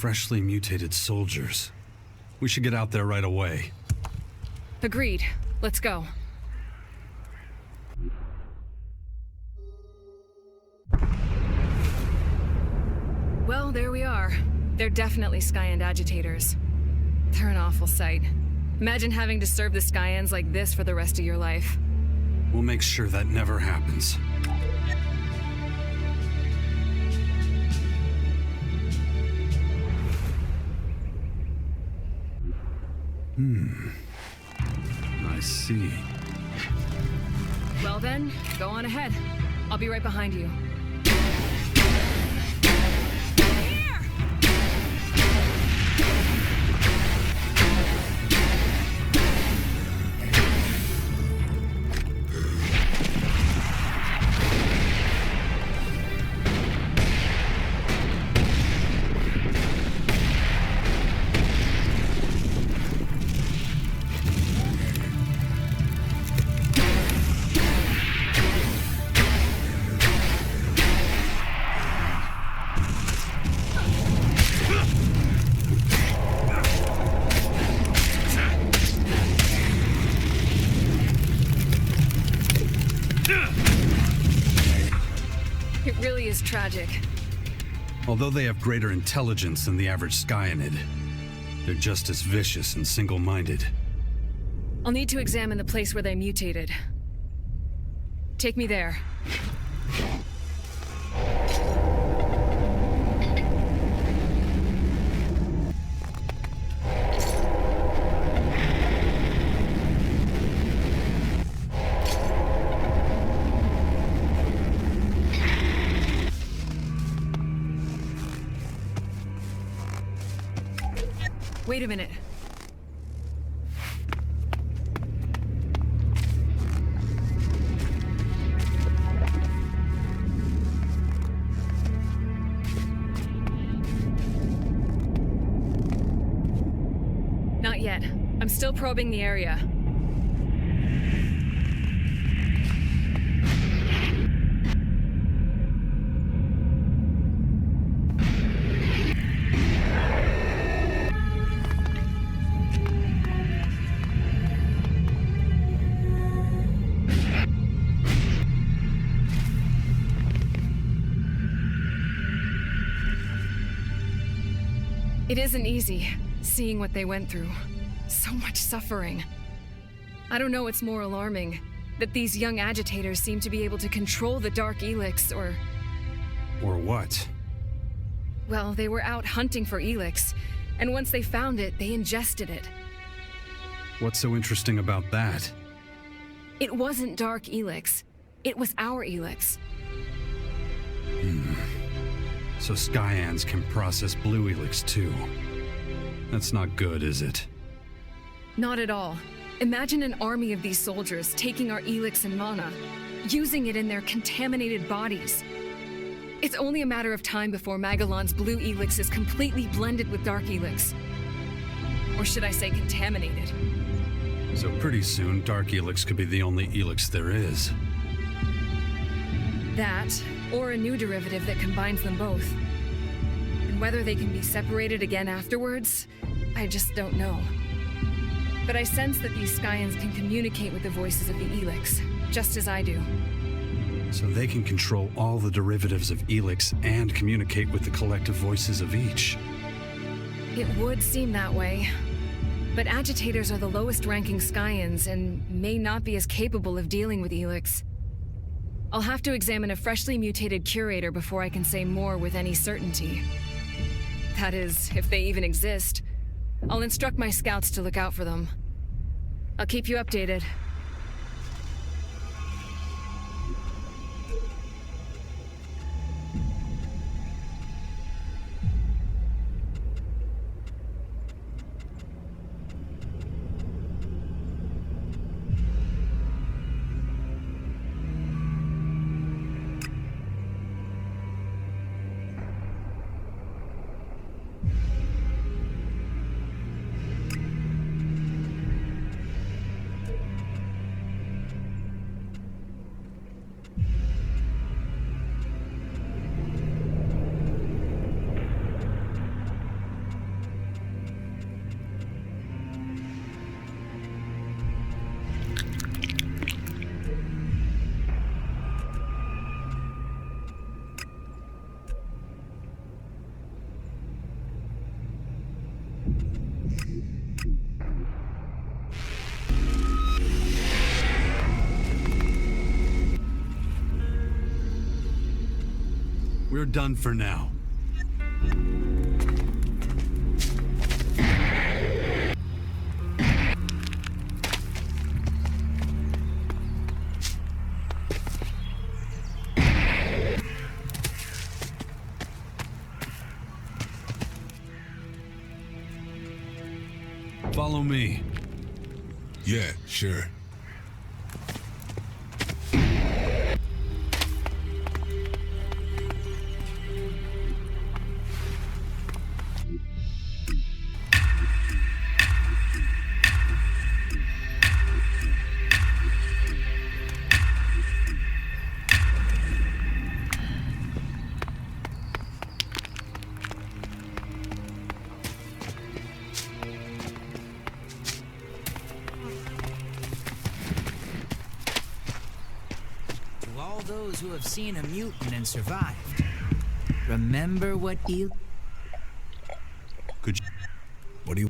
Freshly mutated soldiers. We should get out there right away. Agreed. Let's go. Well, there we are. They're definitely Skyand agitators. They're an awful sight. Imagine having to serve the Skyands like this for the rest of your life. We'll make sure that never happens. I see. Well then, go on ahead. I'll be right behind you. It really is tragic. Although they have greater intelligence than the average Skyanid, they're just as vicious and single-minded. I'll need to examine the place where they mutated. Take me there. Wait a minute. Not yet. I'm still probing the area. It isn't easy, seeing what they went through. So much suffering. I don't know what's more alarming, that these young agitators seem to be able to control the Dark ELEX, or... Or what? Well, they were out hunting for ELEX, and once they found it, they ingested it. What's so interesting about that? It wasn't Dark ELEX. It was our ELEX. So Skyands can process Blue ELEX too. That's not good, is it? Not at all. Imagine an army of these soldiers taking our ELEX and mana, using it in their contaminated bodies. It's only a matter of time before Magalan's Blue ELEX is completely blended with Dark ELEX. Or should I say contaminated? So pretty soon, Dark ELEX could be the only ELEX there is. That, or a new derivative that combines them both. And whether they can be separated again afterwards, I just don't know. But I sense that these Skyans can communicate with the voices of the ELEX, just as I do. So they can control all the derivatives of ELEX and communicate with the collective voices of each. It would seem that way. But agitators are the lowest ranking Skyans and may not be as capable of dealing with ELEX. I'll have to examine a freshly mutated curator before I can say more with any certainty. That is, if they even exist. I'll instruct my scouts to look out for them. I'll keep you updated. We're done for now. Follow me. Yeah, sure. Those who have seen a mutant and survived. Remember what Could you... What do you...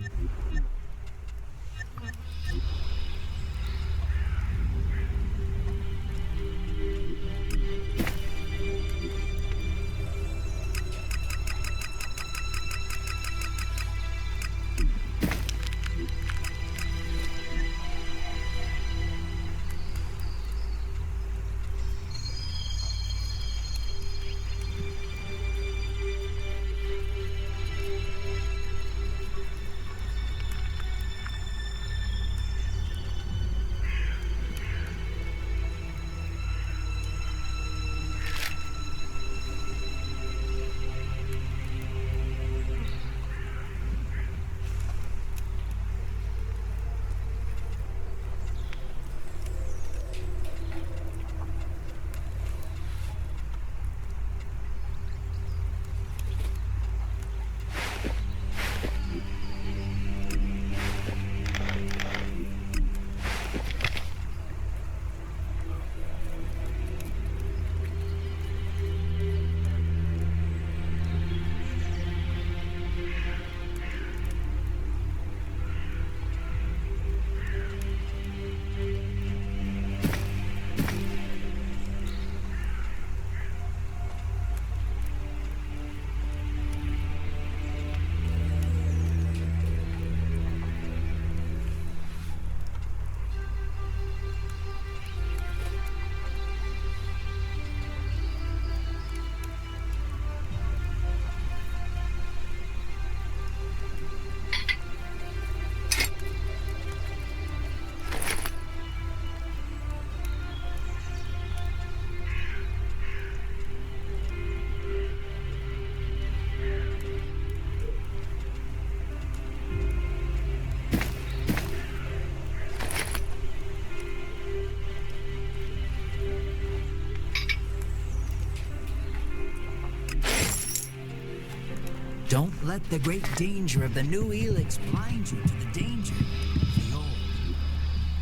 Don't let the great danger of the new ELEX blind you to the danger of the old.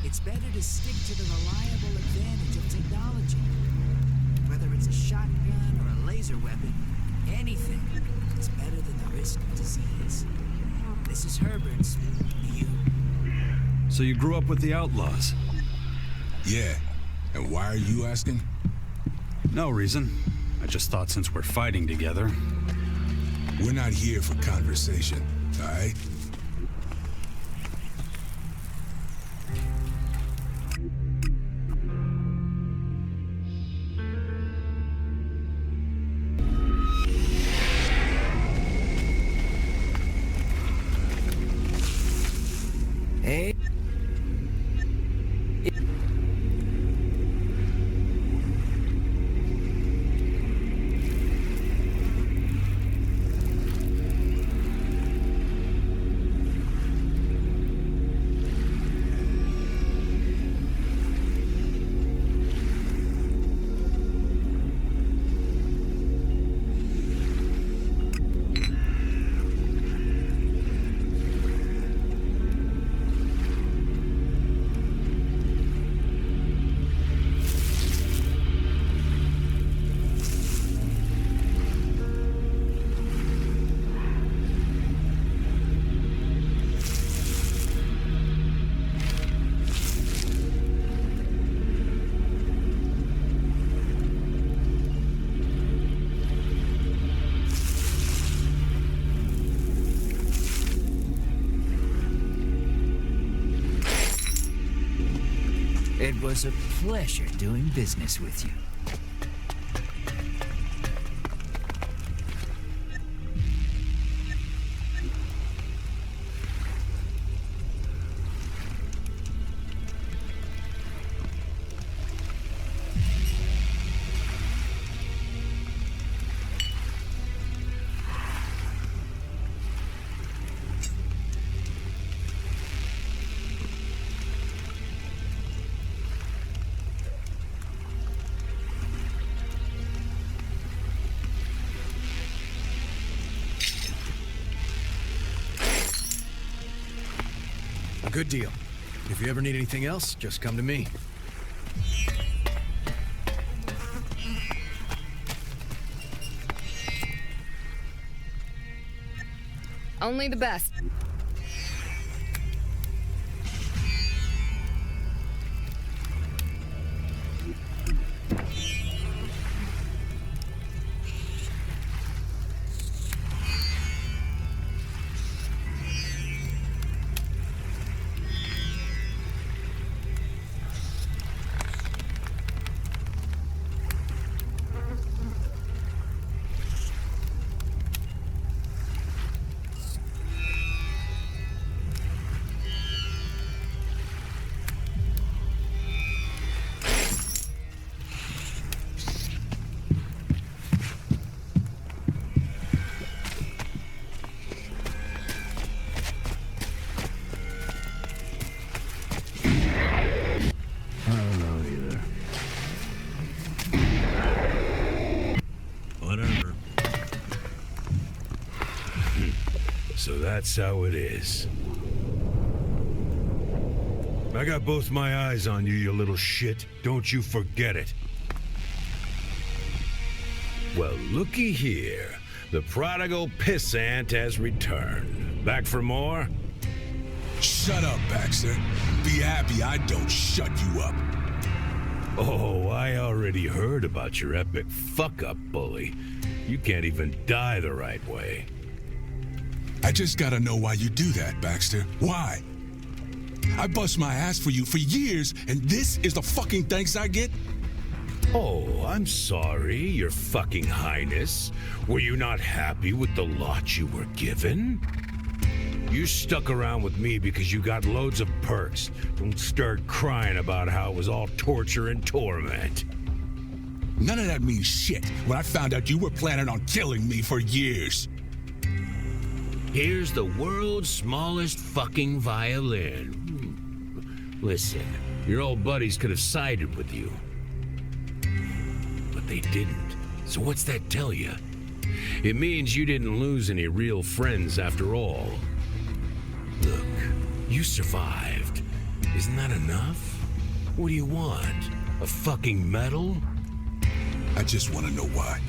It's better to stick to the reliable advantage of technology. Whether it's a shotgun or a laser weapon, anything is better than the risk of disease. This is Herbert's you. So you grew up with the Outlaws? Yeah. And why are you asking? No reason. I just thought since we're fighting together... We're not here for conversation, all right? Hey. It was a pleasure doing business with you. Good deal. If you ever need anything else, just come to me. Only the best. So that's how it is. I got both my eyes on you, you little shit. Don't you forget it. Well, looky here. The prodigal pissant has returned. Back for more? Shut up, Baxter. Be happy I don't shut you up. Oh, I already heard about your epic fuck-up, bully. You can't even die the right way. I just gotta know why you do that, Baxter. Why? I bust my ass for you for years, and this is the fucking thanks I get? Oh, I'm sorry, your fucking highness. Were you not happy with the lot you were given? You stuck around with me because you got loads of perks. Don't start crying about how it was all torture and torment. None of that means shit when I found out you were planning on killing me for years. Here's the world's smallest fucking violin. Listen, your old buddies could have sided with you. But they didn't. So what's that tell you? It means you didn't lose any real friends after all. Look, you survived. Isn't that enough? What do you want? A fucking medal? I just want to know why.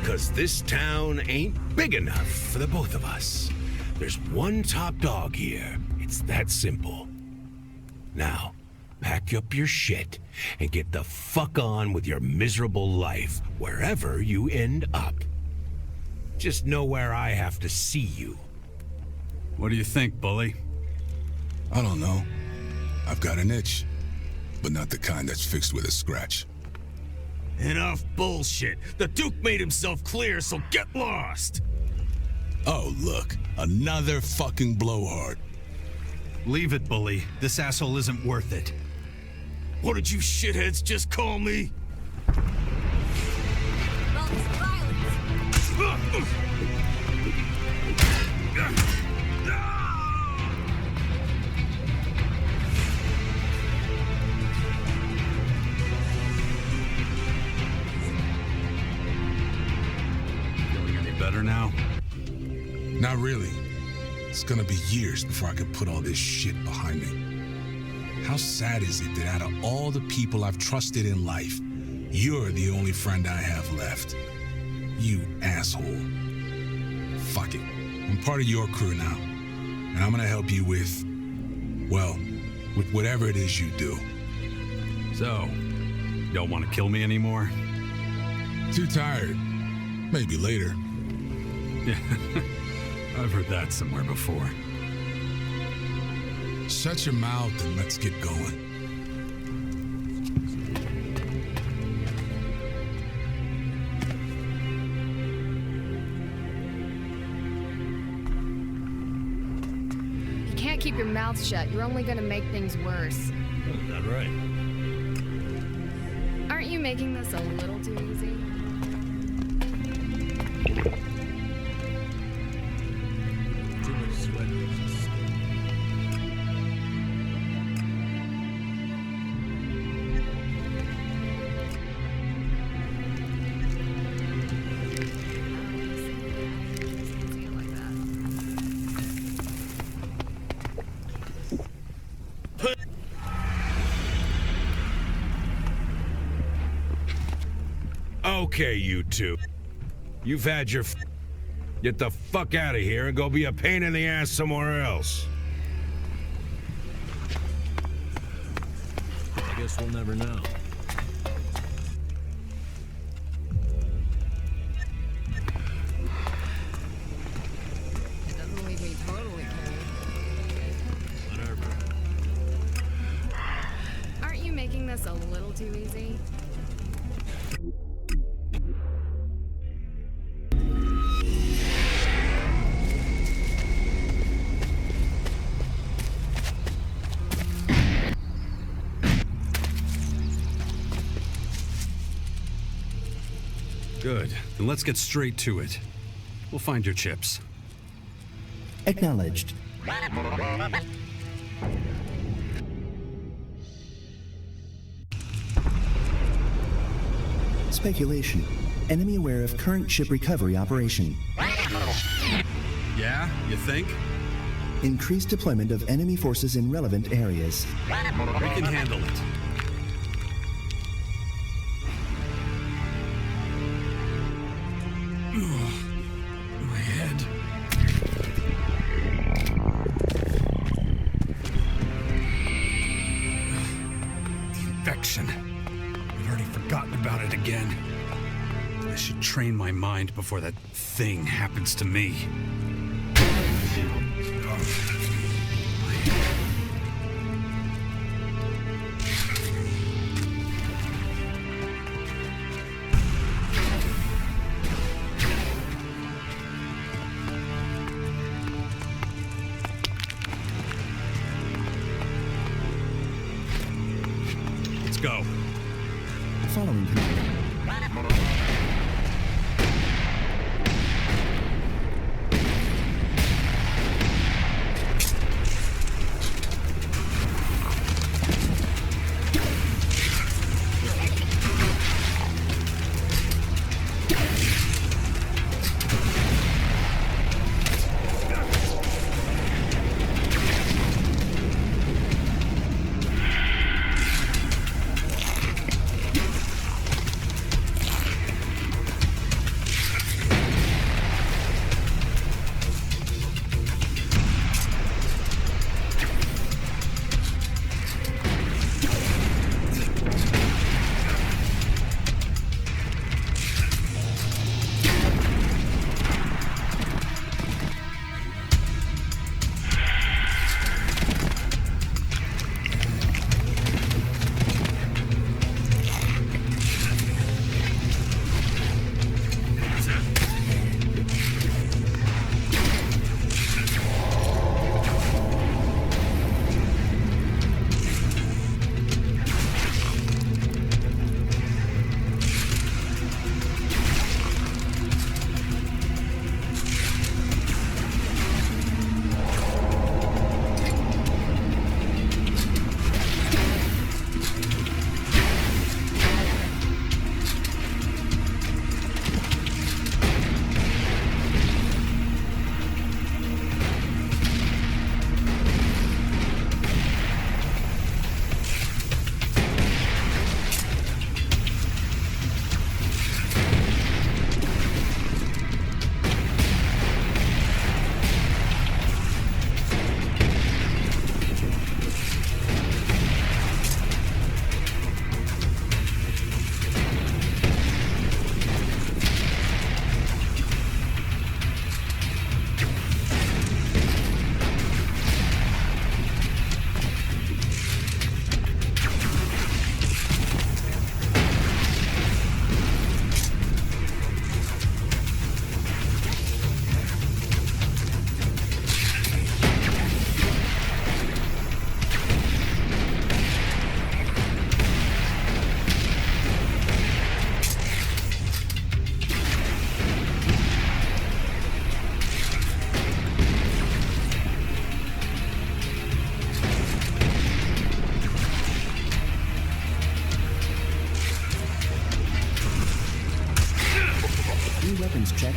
'Cause this town ain't big enough for the both of us. There's one top dog here. It's that simple. Now, pack up your shit and get the fuck on with your miserable life, wherever you end up. Just know where I have to see you. What do you think, bully? I don't know. I've got an itch, but not the kind that's fixed with a scratch. Enough bullshit. The Duke made himself clear, so get lost. Oh, look. Another fucking blowhard. Leave it, bully. This asshole isn't worth it. What did you shitheads just call me? Better now? Not really. It's gonna be years before I can put all this shit behind me. How sad is it that out of all the people I've trusted in life, you're the only friend I have left? You asshole. Fuck it. I'm part of your crew now. And I'm gonna help you with, well, with whatever it is you do. So, don't want to kill me anymore? Too tired. Maybe later. Yeah, I've heard that somewhere before. Shut your mouth and let's get going. keep your mouth shut. You're only gonna make things worse. Is that right? Aren't you making this a little too easy? Too much sweat. Okay, you two. You've had your Get the fuck out of here and go be a pain in the ass somewhere else. I guess we'll never know. It doesn't leave me totally cold. Whatever. Aren't you making this a little too easy? Good. Then let's get straight to it. We'll find your chips. Acknowledged. Speculation. Enemy aware of current ship recovery operation. Yeah? You think? Increased deployment of enemy forces in relevant areas. We can handle it. My head. The infection. I've already forgotten about it again. I should train my mind before that thing happens to me. Let's go. Following command.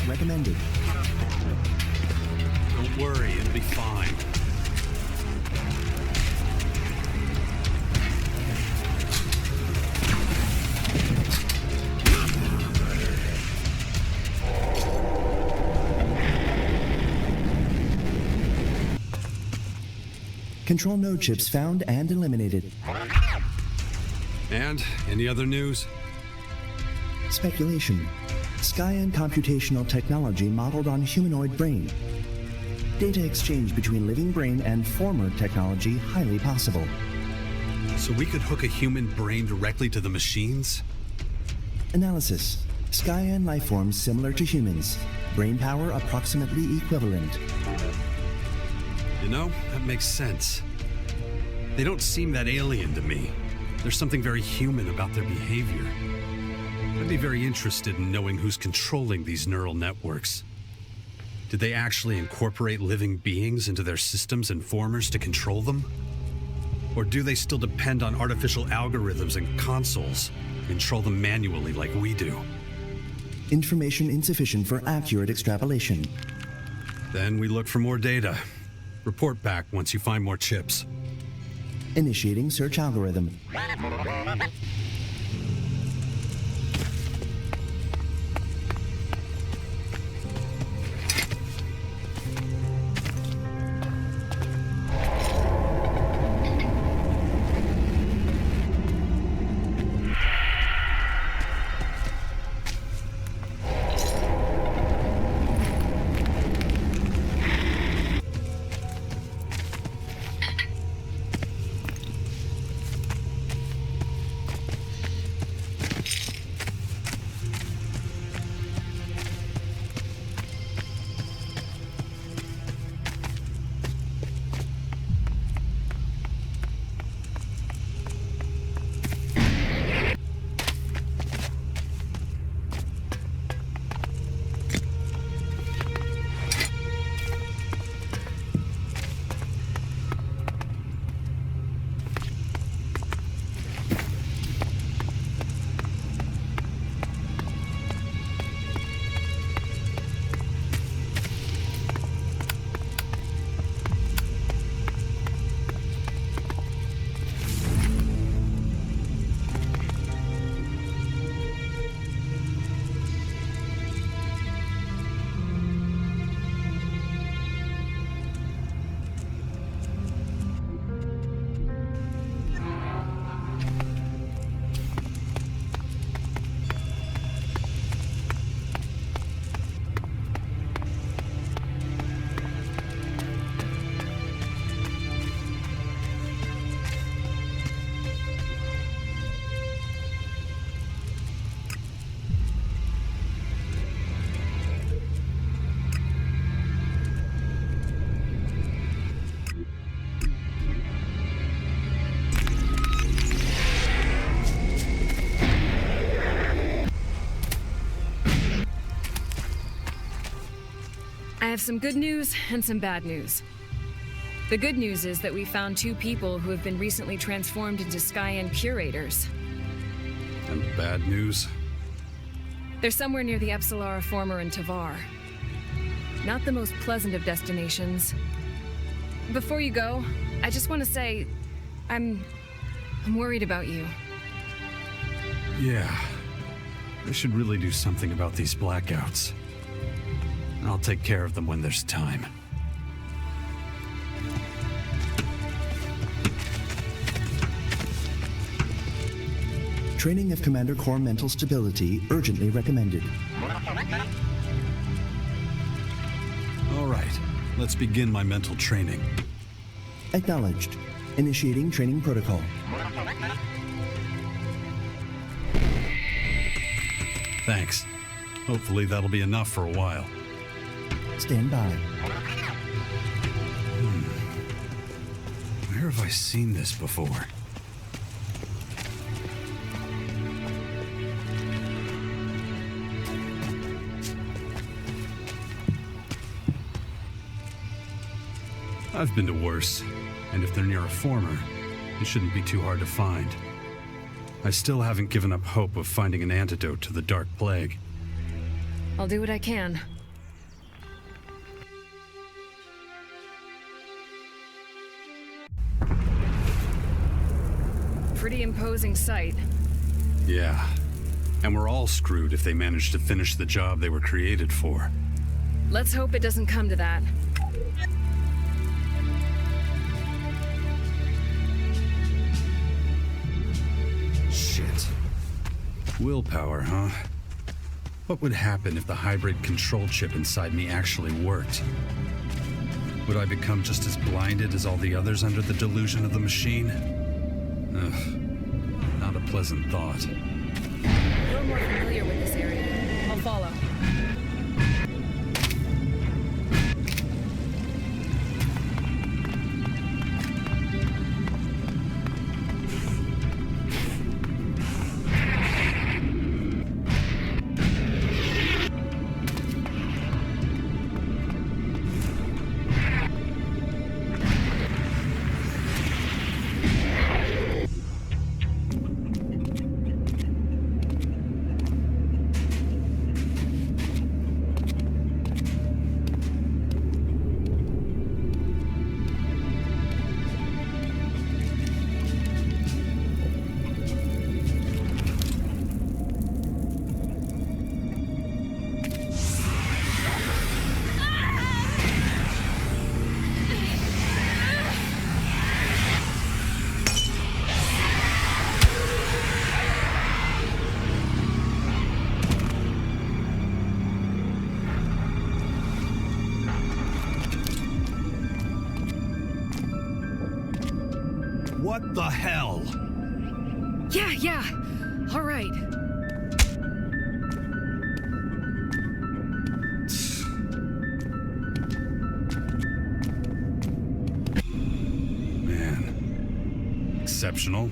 recommended. Don't worry, it'll be fine. Control node chips found and eliminated. And any other news? Speculation. Skyan computational technology modeled on humanoid brain. Data exchange between living brain and former technology highly possible. So we could hook a human brain directly to the machines? Analysis. Skyan lifeforms similar to humans. Brain power approximately equivalent. You know, that makes sense. They don't seem that alien to me. There's something very human about their behavior. I'd be very interested in knowing who's controlling these neural networks. Did they actually incorporate living beings into their systems and formers to control them? Or do they still depend on artificial algorithms and consoles, control them manually like we do? Information insufficient for accurate extrapolation. Then we look for more data. Report back once you find more chips. Initiating search algorithm. I have some good news and some bad news. The good news is that we found 2 people who have been recently transformed into Skyan curators. And bad news? They're somewhere near the Epsilara former in Tavar. Not the most pleasant of destinations. Before you go, I just want to say, I'm worried about you. Yeah. I should really do something about these blackouts. I'll take care of them when there's time. Training of Commander Core mental stability urgently recommended. All right, let's begin my mental training. Acknowledged. Initiating training protocol. Thanks. Hopefully that'll be enough for a while. Stand by. Where have I seen this before? I've been to worse, and if they're near a former, it shouldn't be too hard to find. I still haven't given up hope of finding an antidote to the Dark Plague. I'll do what I can. pretty imposing sight. Yeah. And we're all screwed if they manage to finish the job they were created for. Let's hope it doesn't come to that. Shit. Willpower, huh? What would happen if the hybrid control chip inside me actually worked? Would I become just as blinded as all the others under the delusion of the machine? Ugh. Not a pleasant thought. A little more familiar with this area. I'll follow. What the hell? Yeah. All right. Man. Exceptional.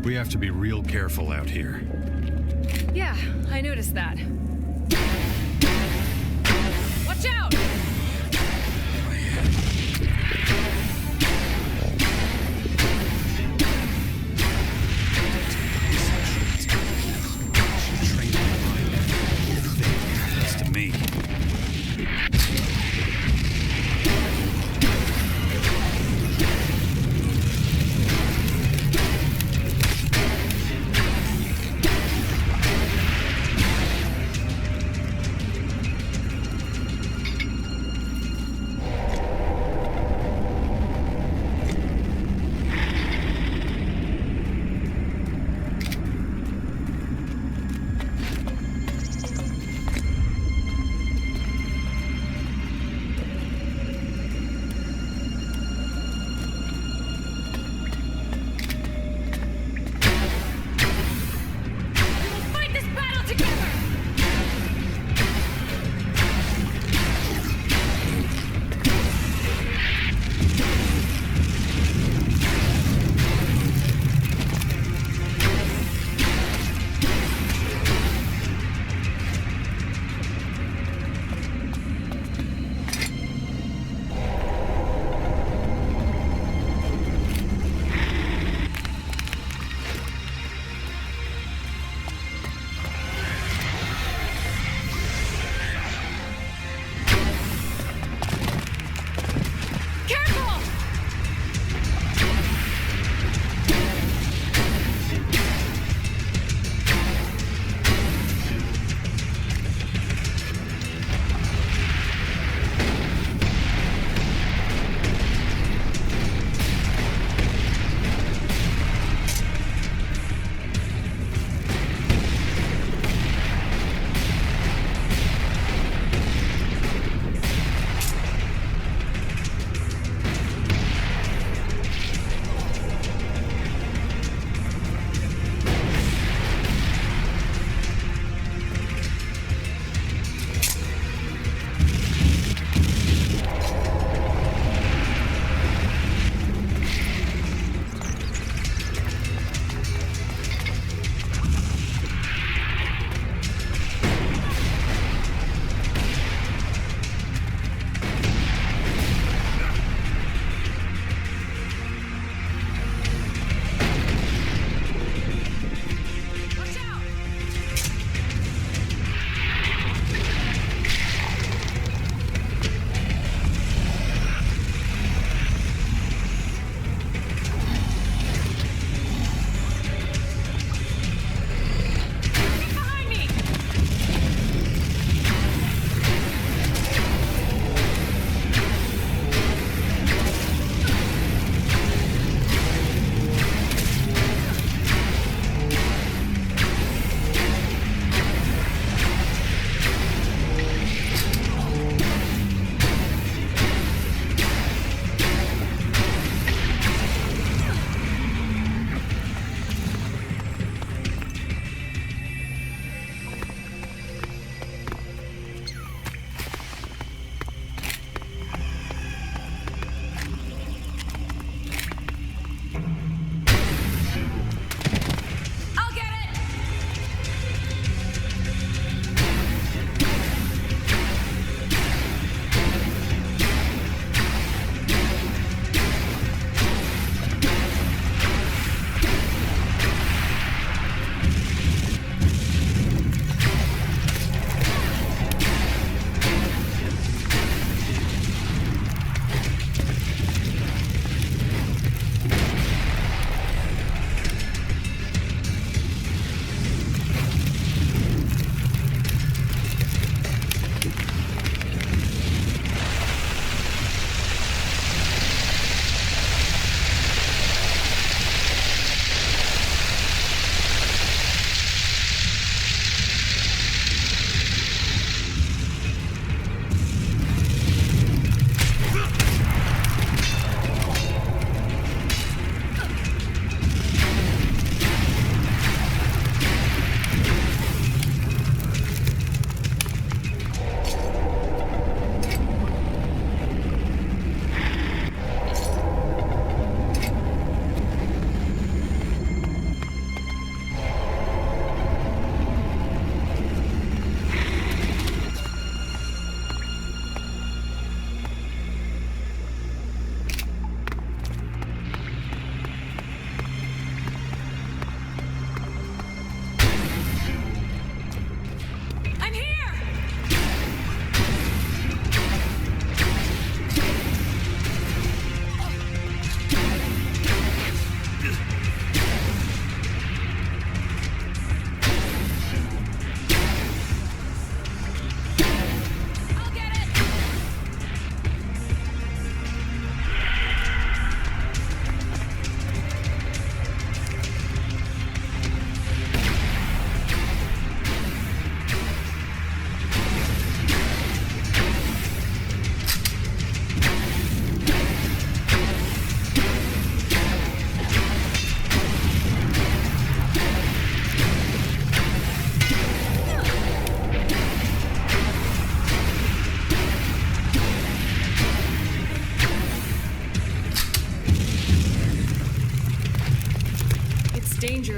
We have to be real careful out here. Yeah, I noticed that. Watch out! Me.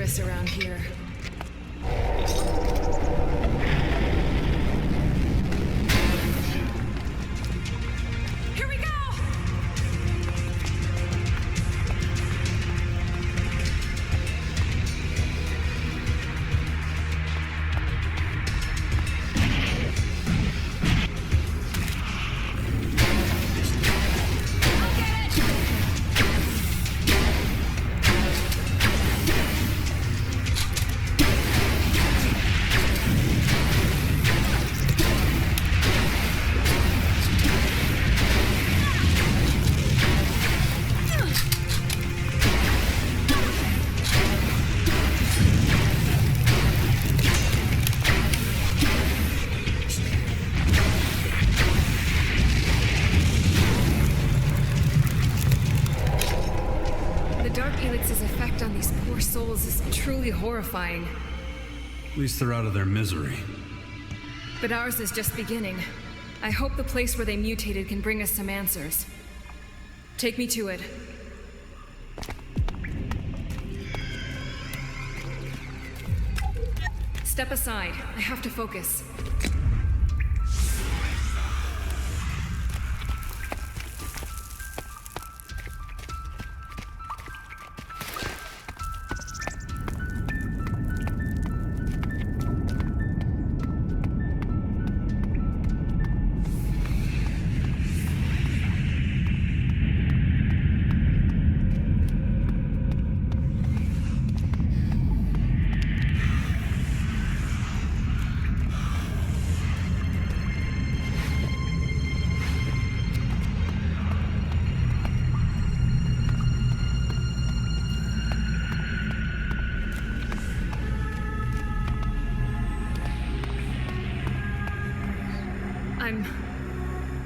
dangerous around here. Here we go! Is truly horrifying. At least they're out of their misery. But ours is just beginning. I hope the place where they mutated can bring us some answers. Take me to it. Step aside. I have to focus.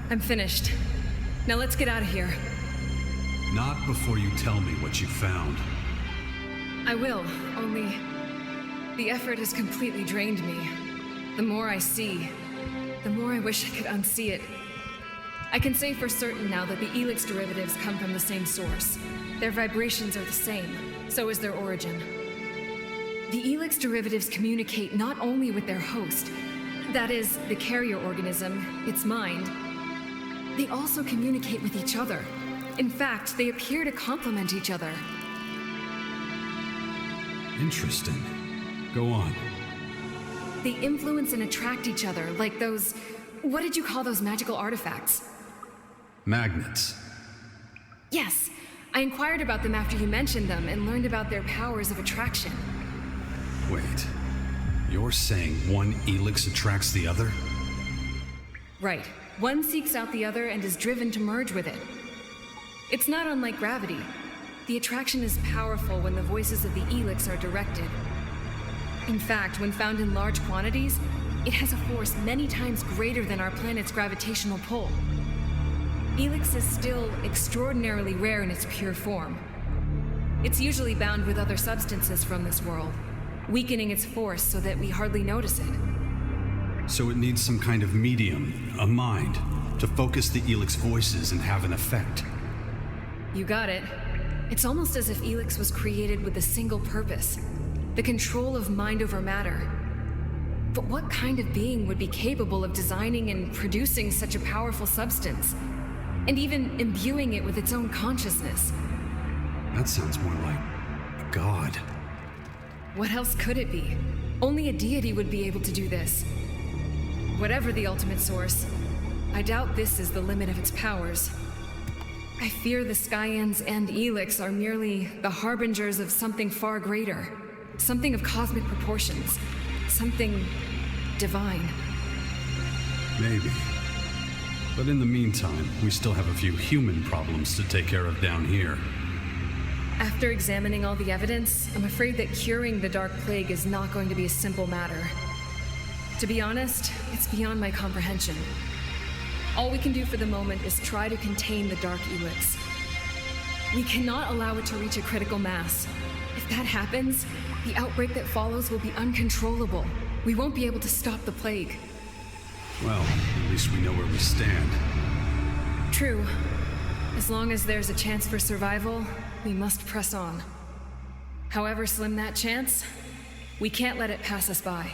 I'm finished. Now let's get out of here. Not before you tell me what you found. I will, only the effort has completely drained me. The more I see, the more I wish I could unsee it. I can say for certain now that the ELEX derivatives come from the same source. Their vibrations are the same, so is their origin. The ELEX derivatives communicate not only with their host, that is, the carrier organism, its mind, they also communicate with each other. In fact, they appear to complement each other. Interesting. Go on. They influence and attract each other, like those... What did you call those magical artifacts? Magnets. Yes. I inquired about them after you mentioned them and learned about their powers of attraction. Wait. You're saying one ELEX attracts the other? Right. One seeks out the other and is driven to merge with it. It's not unlike gravity. The attraction is powerful when the voices of the ELEX are directed. In fact, when found in large quantities, it has a force many times greater than our planet's gravitational pull. ELEX is still extraordinarily rare in its pure form. It's usually bound with other substances from this world, weakening its force so that we hardly notice it. So it needs some kind of medium, a mind, to focus the ELEX voices and have an effect. You got it. It's almost as if ELEX was created with a single purpose, the control of mind over matter. But what kind of being would be capable of designing and producing such a powerful substance, and even imbuing it with its own consciousness? That sounds more like a god. What else could it be? Only a deity would be able to do this. Whatever the ultimate source, I doubt this is the limit of its powers. I fear the Skyands and ELEX are merely the harbingers of something far greater. Something of cosmic proportions. Something divine. Maybe. But in the meantime, we still have a few human problems to take care of down here. After examining all the evidence, I'm afraid that curing the Dark Plague is not going to be a simple matter. To be honest, it's beyond my comprehension. All we can do for the moment is try to contain the Dark ELEX. We cannot allow it to reach a critical mass. If that happens, the outbreak that follows will be uncontrollable. We won't be able to stop the plague. Well, at least we know where we stand. True. As long as there's a chance for survival, we must press on. However slim that chance, we can't let it pass us by.